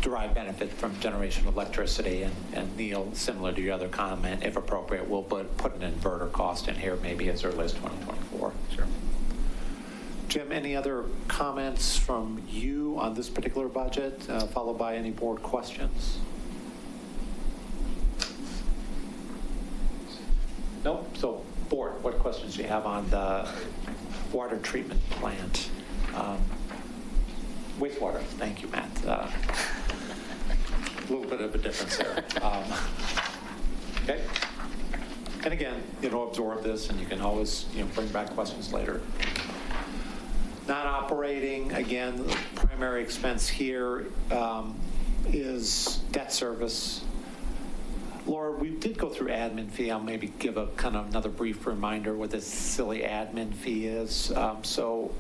derive benefit from generation of electricity. And Neil, similar to your other comment, if appropriate, we'll put an inverter cost in here maybe as early as 2024. Sure. Jim, any other comments from you on this particular budget, followed by any board questions? Nope. So, board, what questions do you have on the water treatment plant? Wastewater. Thank you, Matt. A little bit of a difference there. Okay. And again, absorb this, and you can always, bring back questions later. Non-operating, again, the primary expense here is debt service. Laura, we did go through admin fee. I'll maybe give a kind of another brief reminder what this silly admin fee is. So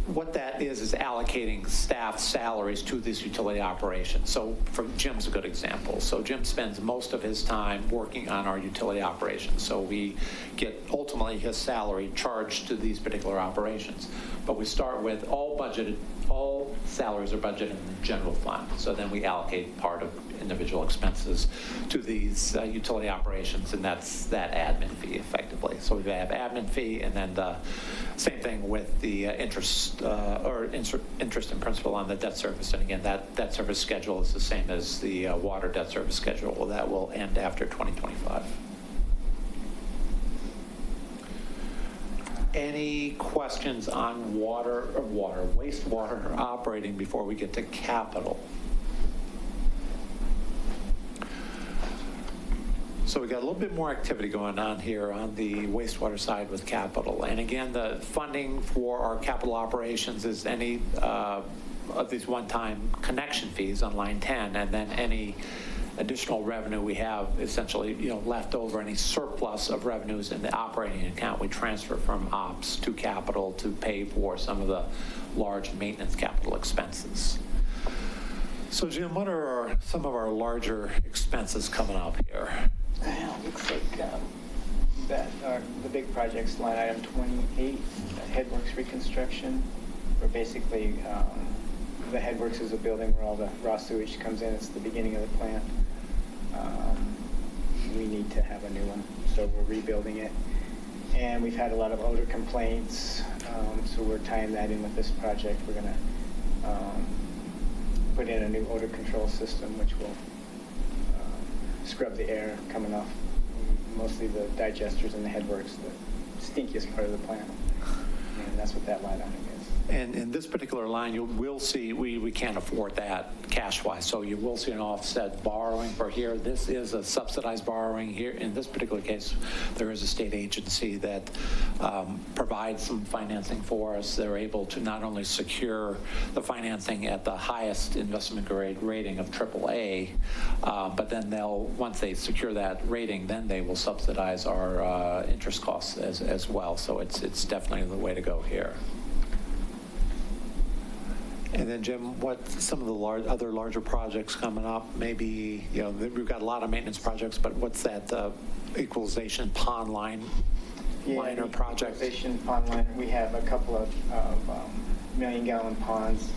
what that is allocating staff salaries to this utility operation. So Jim's a good example. So Jim spends most of his time working on our utility operations. So we get ultimately his salary charged to these particular operations. But we start with all salaries are budgeted in the general fund. So then we allocate part of individual expenses to these utility operations, and that's that admin fee effectively. So we have admin fee, and then the same thing with the interest and principal on the debt service. And again, that debt service schedule is the same as the water debt service schedule. Well, that will end after 2025. Any questions on wastewater operating before we get to capital? So we got a little bit more activity going on here on the wastewater side with capital. And again, the funding for our capital operations is any of these one-time connection fees on line 10, and then any additional revenue we have essentially, left over, any surplus of revenues in the operating account, we transfer from ops to capital to pay for some of the large maintenance capital expenses. So Jim, what are some of our larger expenses coming up here? Looks like the big projects, line item 28, Headworks reconstruction, where basically the Headworks is a building where all the raw sewage comes in. It's the beginning of the plant. We need to have a new one, so we're rebuilding it. And we've had a lot of odor complaints, so we're tying that in with this project. We're going to put in a new odor control system, which will scrub the air coming off mostly the digesters and the headworks, the stinkiest part of the plant. And that's what that line item is. And in this particular line, you will see, we can't afford that cash-wise, so you will see an offset borrowing for here. This is a subsidized borrowing here. In this particular case, there is a state agency that provides some financing for us. They're able to not only secure the financing at the highest investment grade rating of AAA, but then once they secure that rating, then they will subsidize our interest costs as well. So it's definitely the way to go here. And then, Jim, what some of the other larger projects coming up? Maybe, we've got a lot of maintenance projects, but what's that equalization pond liner project? Equalization pond liner. We have a couple of million-gallon ponds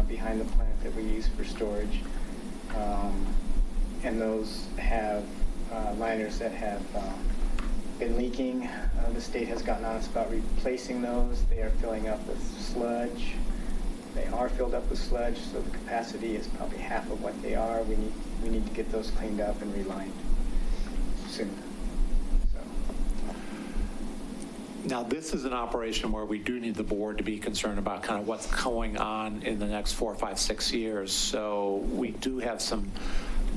behind the plant that we use for storage, and those have liners that have been leaking. The state has gotten on us about replacing those. They are filling up with sludge. They are filled up with sludge, so the capacity is probably half of what they are. We need to get those cleaned up and relined soon. So. Now, this is an operation where we do need the board to be concerned about kind of what's going on in the next 4, 5, 6 years. So we do have some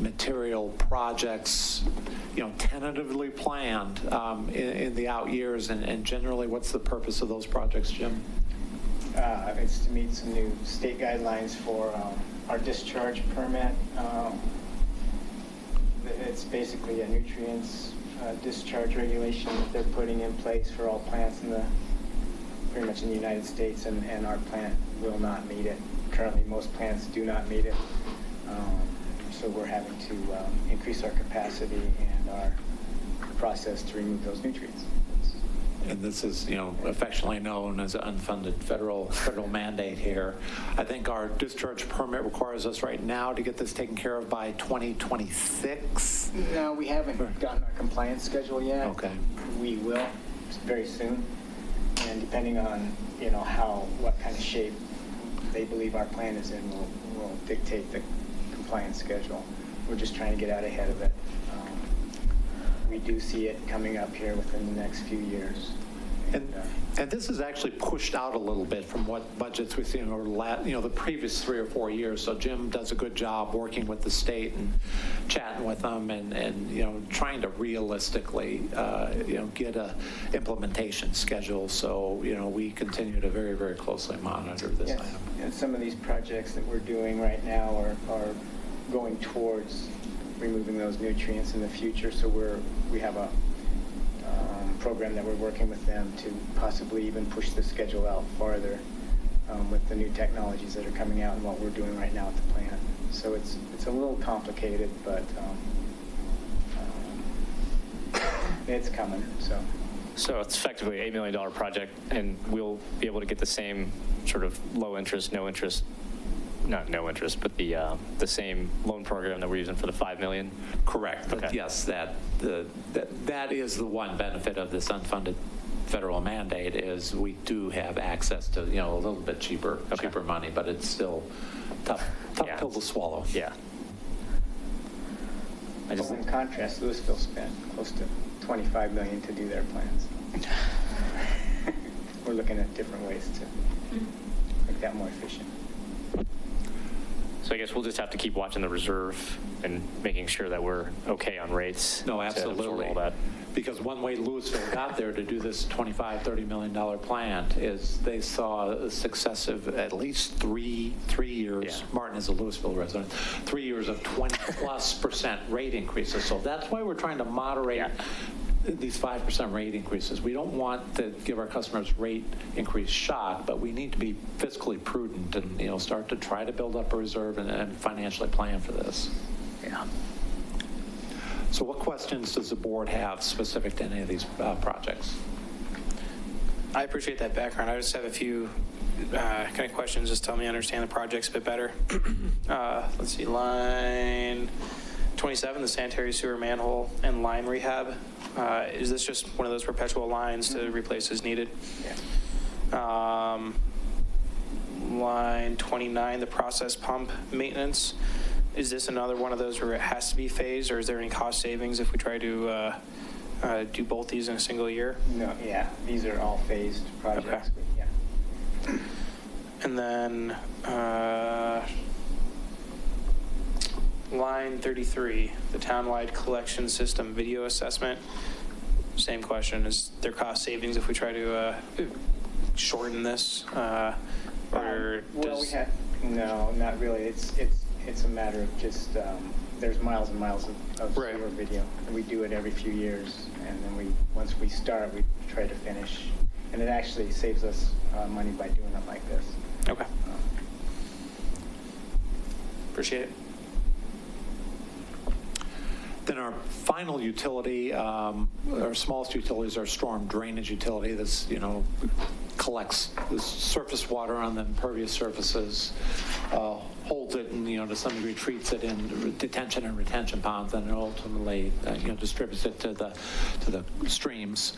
material projects, tentatively planned in the out years. And generally, what's the purpose of those projects, Jim? It's to meet some new state guidelines for our discharge permit. It's basically a nutrients discharge regulation that they're putting in place for all plants pretty much in the United States, and our plant will not meet it. Currently, most plants do not meet it. So we're having to increase our capacity and our process to remove those nutrients. And this is, affectionately known as an unfunded federal mandate here. I think our discharge permit requires us right now to get this taken care of by 2026. No, we haven't gotten our compliance schedule yet. Okay. We will very soon, and depending on what kind of shape they believe our plan is in, will dictate the compliance schedule. We're just trying to get out ahead of it. We do see it coming up here within the next few years. And this is actually pushed out a little bit from what budgets we've seen over the previous 3 or 4 years. So Jim does a good job working with the state and chatting with them and trying to realistically get a implementation schedule. So we continue to very, very closely monitor this item. And some of these projects that we're doing right now are going towards removing those nutrients in the future. So we have a program that we're working with them to possibly even push the schedule out farther with the new technologies that are coming out and what we're doing right now at the plant. So it's a little complicated, but it's coming. So it's effectively an $8 million project, and we'll be able to get the same sort of low interest, no interest. Not no interest, but the same loan program that we're using for the $5 million? Correct. Okay. Yes, that is the one benefit of this unfunded federal mandate is we do have access to, a little bit cheaper money, but it's still tough pill to swallow. Yeah. In contrast, Louisville spent close to $25 million to do their plans. We're looking at different ways to make that more efficient. So I guess we'll just have to keep watching the reserve and making sure that we're okay on rates. No, to absorb absolutely. all that. Because one way Louisville got there to do this $25-30 million plant is they saw successive at least three years. Yeah. Martin is a Louisville resident. 3 years of 20+% rate increases. So that's why we're trying to moderate these 5% rate increases. We don't want to give our customers rate increase shock, but we need to be fiscally prudent and start to try to build up a reserve and financially plan for this. Yeah. So what questions does the board have specific to any of these projects? I appreciate that background. I just have a few kind of questions. Just to help me understand the projects a bit better. Let's see, line 27, the sanitary sewer manhole and line rehab. Is this just one of those perpetual lines to replace as needed? Yeah. Line 29, the process pump maintenance. Is this another one of those where it has to be phased, or is there any cost savings if we try to do both these in a single year? No, yeah, these are all phased projects. Okay. And then line 33, the townwide collection system video assessment. Same question, is there cost savings if we try to shorten this? Or Well, does, no, not really. It's a matter of just, there's miles and miles of Right. sewer video. And we do it every few years. And then once we start, we try to finish. And it actually saves us money by doing it like this. okay. Appreciate it. Then our final utility, our smallest utilities, are storm drainage utility. This, collects the surface water on the impervious surfaces, holds it, and to some degree treats it in detention and retention ponds, and ultimately distributes it to the streams.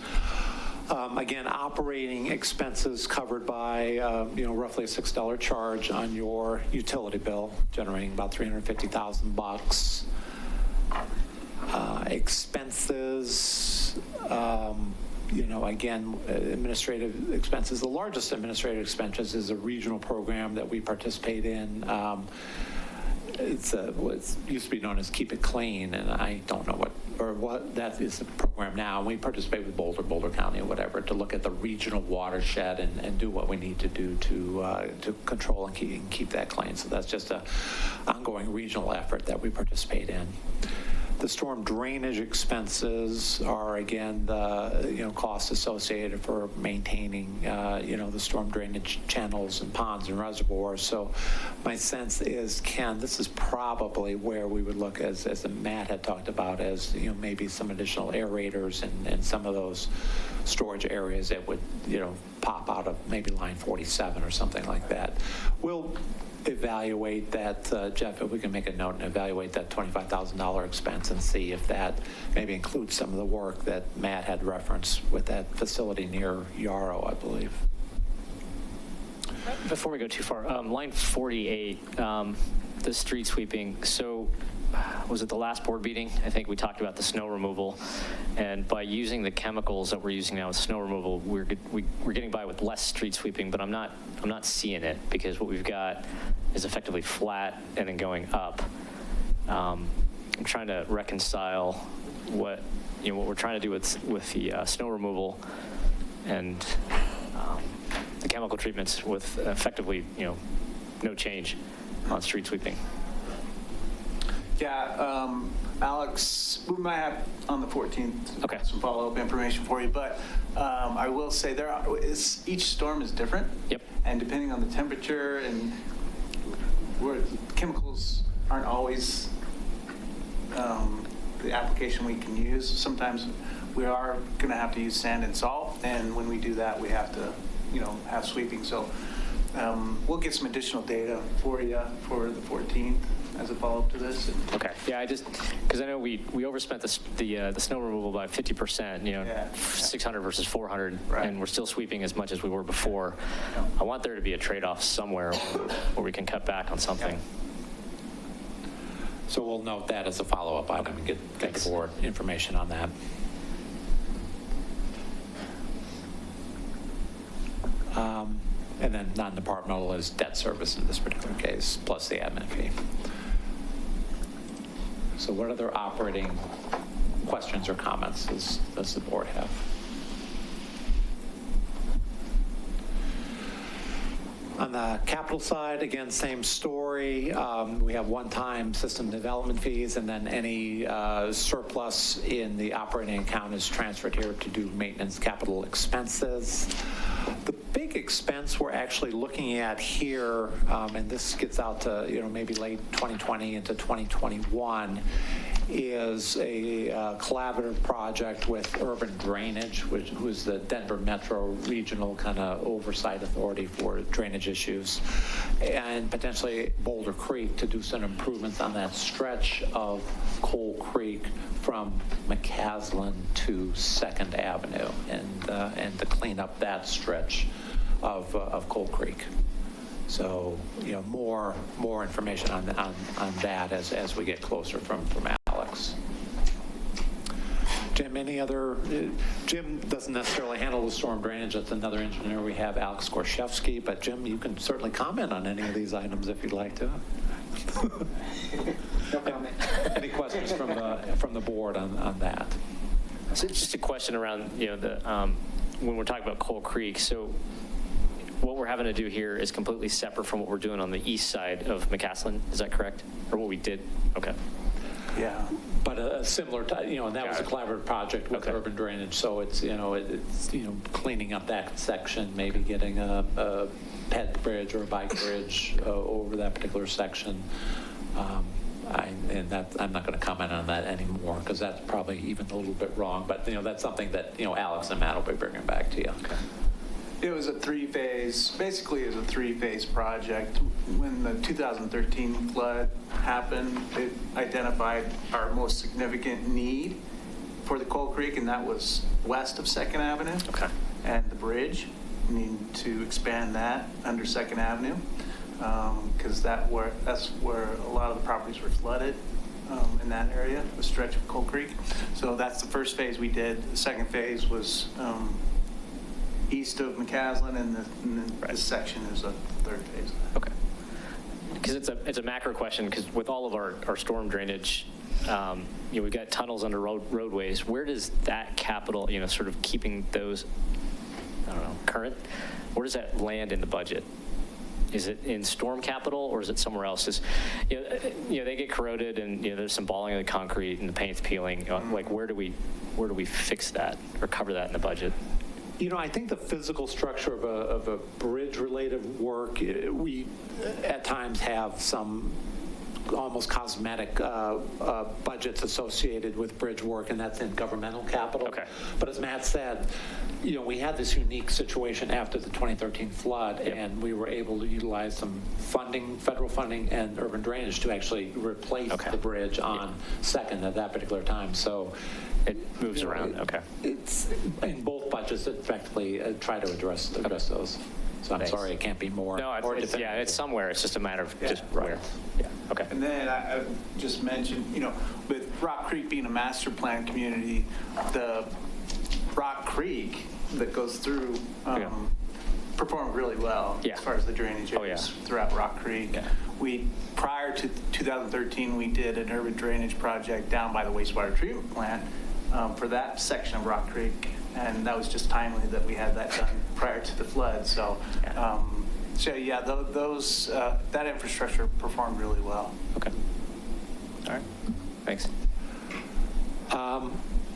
Again, operating expenses covered by roughly a $6 charge on your utility bill, generating about $350,000. Expenses, again, administrative expenses. The largest administrative expenses is a regional program that we participate in. It used to be known as Keep It Clean, and I don't know what that is the program now. We participate with Boulder County, or whatever, to look at the regional watershed and do what we need to do to control and keep that clean. So that's just an ongoing regional effort that we participate in. The storm drainage expenses are, again, the costs associated for maintaining the storm drainage channels and ponds and reservoirs. So my sense is, Ken, this is probably where we would look, as Matt had talked about, as maybe some additional aerators and some of those storage areas that would pop out of maybe line 47 or something like that. We'll evaluate that, Jeff, if we can make a note and evaluate that $25,000 expense and see if that maybe includes some of the work that Matt had referenced with that facility near Yarrow, I believe. Before we go too far, line 48, the street sweeping. So was it the last board meeting? I think we talked about the snow removal, and by using the chemicals that we're using now with snow removal, we're getting by with less street sweeping, but I'm not seeing it, because what we've got is effectively flat and then going up. I'm trying to reconcile what we're trying to do with the snow removal and the chemical treatments with effectively no change on street sweeping. Yeah, Alex, we might have on the 14th some follow-up information for you, but I will say each storm is different. Yep. And depending on the temperature, and chemicals aren't always the application we can use. Sometimes we are going to have to use sand and salt, and when we do that, we have to have sweeping. So we'll get some additional data for you for the 14th as a follow-up to this. Okay. Yeah, because I know we overspent the snow removal by 50%. 600 versus 400, right. And we're still sweeping as much as we were before. Yeah. I want there to be a trade-off somewhere where we can cut back on something. Yeah. So we'll note that as a follow-up item and get the board information on that. And then non-departmental is debt service in this particular case, plus the admin fee. So what other operating questions or comments does the board have? On the capital side, again, same story. We have one-time system development fees, and then any surplus in the operating account is transferred here to do maintenance capital expenses. The big expense we're actually looking at here, and this gets out to maybe late 2020 into 2021, is a collaborative project with Urban Drainage, who is the Denver Metro Regional kind of oversight authority for drainage issues, and potentially Boulder Creek to do some improvements on that stretch of Coal Creek from McCaslin to 2nd Avenue, and to clean up that stretch of Coal Creek. So, more information on that as we get closer from Alex. Jim, Jim, any other, Jim doesn't necessarily handle the storm drainage. That's another engineer we have, Alex Gorshevsky. But Jim, you can certainly comment on any of these items if you'd like to. No comment. Any questions from the board on that? So just a question around, when we're talking about Coal Creek, so what we're having to do here is completely separate from what we're doing on the east side of McCaslin, is that correct? Or what we did? Okay. Yeah. But a similar, and that was a collaborative project with urban drainage, so it's, cleaning up that section, maybe getting a ped bridge or a bike bridge over that particular section. I'm not going to comment on that anymore because that's probably even a little bit wrong. But that's something that Alex and Matt will be bringing back to you. Okay. It was a basically it was a three-phase project. When the 2013 flood happened, it identified our most significant need for the Coal Creek, and that was west of 2nd Avenue. Okay. And the bridge, we need to expand that under 2nd Avenue. Because that's where a lot of the properties were flooded in that area, the stretch of Coal Creek. So that's the first phase we did. The second phase was east of McCaslin, and this section is a third phase. Okay. Because it's a macro question, because with all of our storm drainage, we've got tunnels under roadways. Where does that capital, sort of keeping those, current, where does that land in the budget? Is it in storm capital or is it somewhere else? They get corroded and there's some balling of the concrete and the paint's peeling. Like where do we fix that or cover that in the budget? I think the physical structure of a bridge-related work, we at times have some almost cosmetic budgets associated with bridge work, and that's in governmental capital. Okay. But as Matt said, we had this unique situation after the 2013 flood, and we were able to utilize some funding, federal funding, and urban drainage to actually replace the bridge on 2nd at that particular time. So it moves around. Okay. It's in both budgets that effectively try to address those. So I'm sorry, it can't be more. No, it's somewhere. It's just a matter of just where. Yeah. Okay. And then I just mentioned, with Rock Creek being a master plan community, the Rock Creek that goes through performed really well as far as the drainage areas throughout Rock Creek. Yeah. Prior to 2013, we did an urban drainage project down by the wastewater treatment plant for that section of Rock Creek. And that was just timely that we had that done prior to the flood. So, that infrastructure performed really well. Okay. All right. Thanks.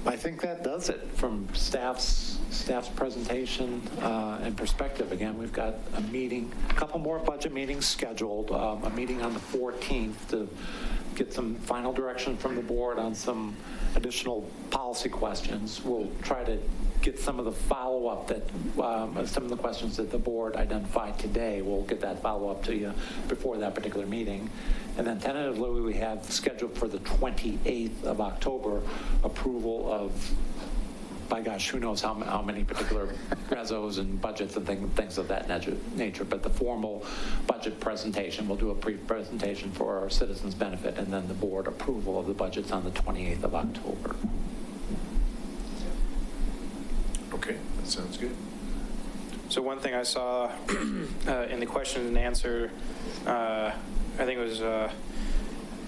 I think that does it from staff's presentation and perspective. Again, we've got a couple more budget meetings scheduled. A meeting on the 14th to get some final direction from the board on some additional policy questions. We'll try to get some of the follow-up that some of the questions that the board identified today. We'll get that follow-up to you before that particular meeting. And then tentatively we have scheduled for the 28th of October approval of, by gosh, who knows how many particular rezos and budgets and things of that nature. But the formal budget presentation, we'll do a pre-presentation for our citizens' benefit, and then the board approval of the budgets on the 28th of October. Okay, that sounds good. So one thing I saw in the question and answer, I think it was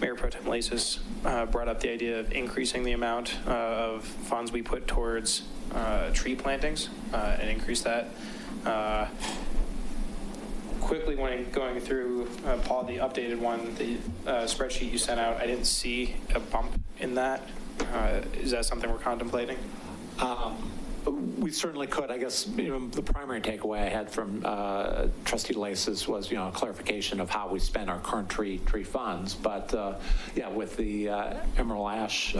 Mayor Pro Tem Lasis brought up the idea of increasing the amount of funds we put towards tree plantings and increase that. Quickly, when going through, Paul, the updated one, the spreadsheet you sent out, I didn't see a bump in that. Is that something we're contemplating? We certainly could. I guess the primary takeaway I had from Trustee Lasis was a clarification of how we spend our current tree funds. But with the Emerald Ash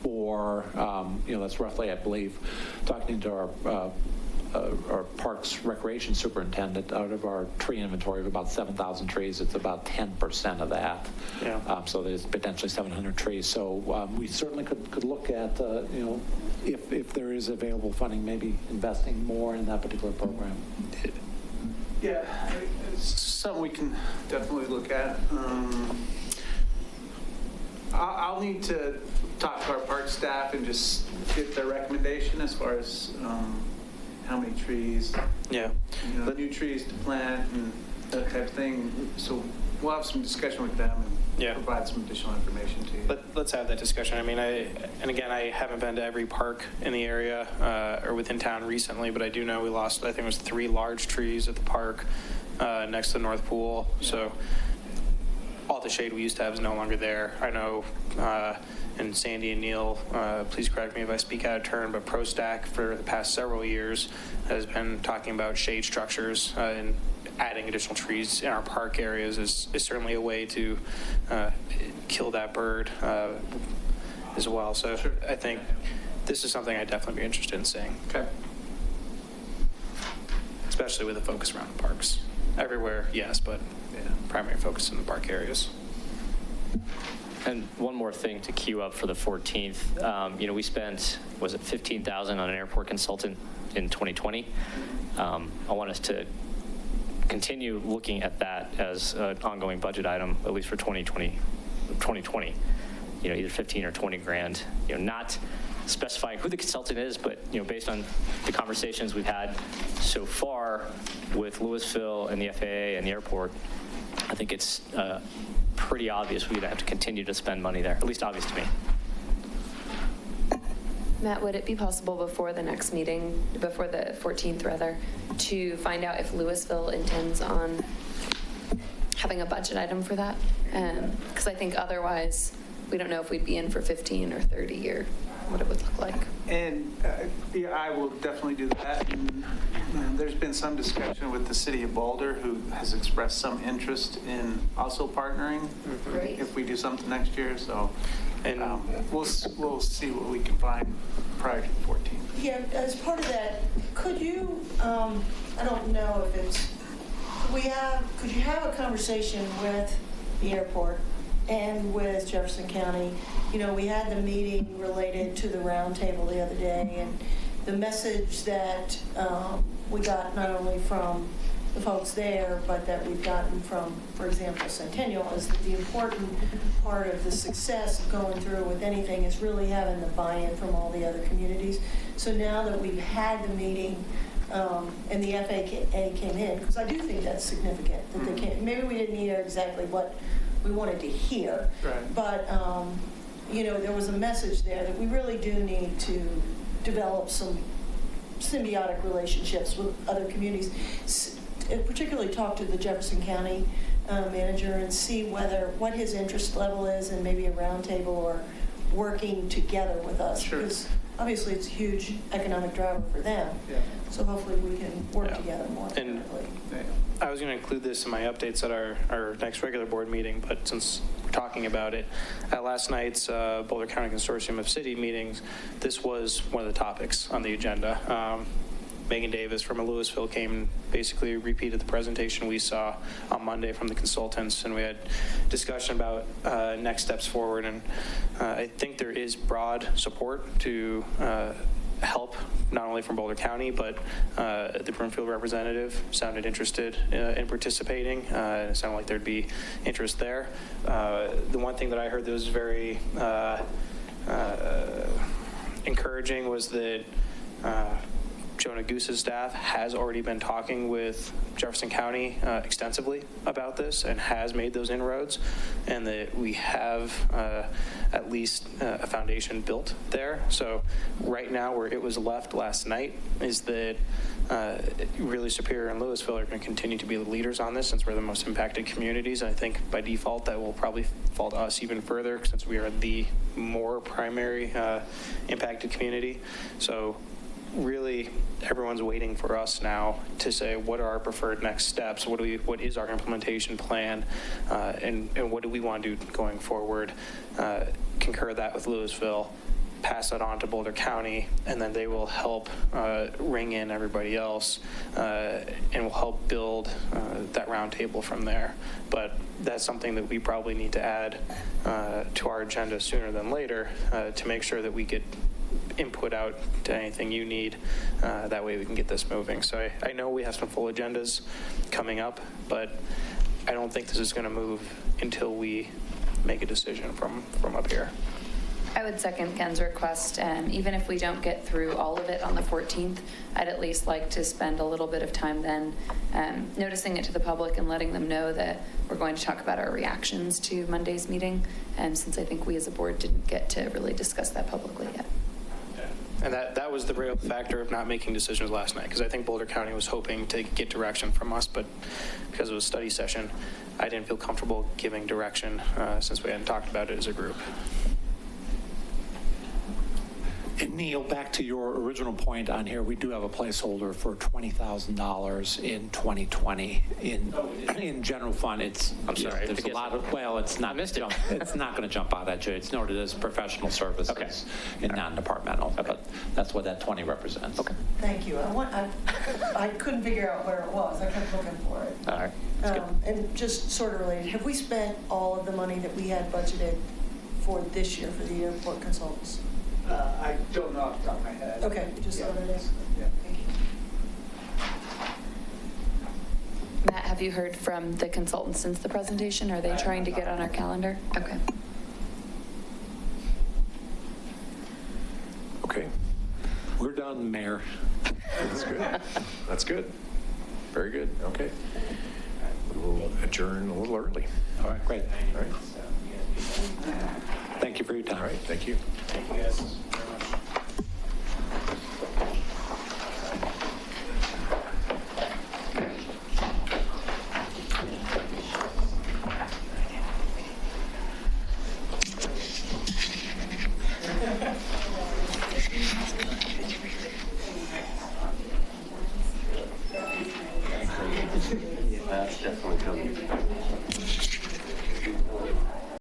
borer, that's roughly, I believe, talking to our Parks Recreation Superintendent, out of our tree inventory of about 7,000 trees, it's about 10% of that. Yeah. So there's potentially 700 trees. So we certainly could look at, if there is available funding, maybe investing more in that particular program. Yeah, it's something we can definitely look at. I'll need to talk to our park staff and just get their recommendation as far as how many trees, Yeah. new trees to plant and that type of thing. So we'll have some discussion with them and provide some additional information to you. Let's have that discussion. I mean, I haven't been to every park in the area or within town recently, but I do know we lost, I think it was 3 large trees at the park next to the North Pool. Yeah. So all the shade we used to have is no longer there. I know, and Sandy and Neil, please correct me if I speak out of turn, but ProStack for the past several years has been talking about shade structures and adding additional trees in our park areas is certainly a way to kill that bird as well. So sure. I think this is something I'd definitely be interested in seeing. Okay. Especially with a focus around the parks. Everywhere, yes, but primary focus in the park areas. And one more thing to queue up for the 14th. We spent, was it $15,000 on an airport consultant in 2020? I want us to continue looking at that as an ongoing budget item, at least for 2020, either 15 or 20 grand, not specifying who the consultant is, but based on the conversations we've had so far with Louisville and the FAA and the airport, I think it's pretty obvious we're going to have to continue to spend money there, at least obvious to me. Matt, would it be possible before the next meeting, before the 14th rather, to find out if Louisville intends on having a budget item for that? Because I think otherwise we don't know if we'd be in for 15 or 30 or what it would look like. And I will definitely do that. And there's been some discussion with the city of Boulder, who has expressed some interest in also partnering if we do something next year. So we'll see what we can find prior to the 14th. Yeah, as part of that, could you, I don't know if it's, could you have a conversation with the airport and with Jefferson County? We had the meeting related to the roundtable the other day, and the message that we got not only from the folks there, but that we've gotten from, for example, Centennial, is that the important part of the success of going through with anything is really having the buy-in from all the other communities. So now that we've had the meeting and the FAA came in, because I do think that's significant, that they came, maybe we didn't hear exactly what we wanted to hear, but there was a message there that we really do need to develop some symbiotic relationships with other communities, particularly talk to the Jefferson County manager and see what his interest level is, and maybe a roundtable or working together with us. Sure. Because obviously it's a huge economic driver for them. Yeah. So hopefully we can work together more effectively. I was going to include this in my updates at our next regular board meeting, but since we're talking about it, at last night's Boulder County Consortium of City meetings, this was one of the topics on the agenda. Megan Davis from Louisville came and basically repeated the presentation we saw on Monday from the consultants, and we had discussion about next steps forward. And I think there is broad support to help, not only from Boulder County, but the Broomfield representative sounded interested in participating. It sounded like there'd be interest there. The one thing that I heard that was very encouraging was that Jonah Goose's staff has already been talking with Jefferson County extensively about this and has made those inroads, and that we have at least a foundation built there. So right now, where it was left last night is that really Superior and Louisville are going to continue to be the leaders on this, since we're the most impacted communities. And I think by default that will probably fall to us even further, since we are the more primary impacted community. So really everyone's waiting for us now to say what are our preferred next steps, what is our implementation plan, and what do we want to do going forward. Concur that with Louisville, pass that on to Boulder County, and then they will help ring in everybody else and will help build that roundtable from there. But that's something that we probably need to add to our agenda sooner than later to make sure that we get input out to anything you need. That way we can get this moving. So I know we have some full agendas coming up, but I don't think this is going to move until we make a decision from up here. I would second Ken's request. Even if we don't get through all of it on the 14th, I'd at least like to spend a little bit of time then noticing it to the public and letting them know that we're going to talk about our reactions to Monday's meeting, since I think we as a board didn't get to really discuss that publicly yet. And that was the real factor of not making decisions last night, because I think Boulder County was hoping to get direction from us, but because it was a study session, I didn't feel comfortable giving direction since we hadn't talked about it as a group. And Neil, back to your original point on here, we do have a placeholder for $20,000 in 2020 in general fund. It's, I'm sorry, there's a lot of, well, it's not, it's not going to jump out at you. It's noted as professional services and non-departmental, but that's what that 20 represents. Okay. Thank you. I couldn't figure out where it was. I kept looking for it. All right. That's good. And just sort of related, have we spent all of the money that we had budgeted for this year for the airport consultants? I don't know off the top of my head. Okay, just so that it is. Yeah. Thank you. Matt, have you heard from the consultants since the presentation? Are they trying to get on our calendar? Okay. Okay. We're done, Mayor. That's good. That's good. Very good. Okay. We will adjourn a little early. All right, great. All right. Thank you for your time. All right. Thank you. Thank you guys very much. That's definitely coming.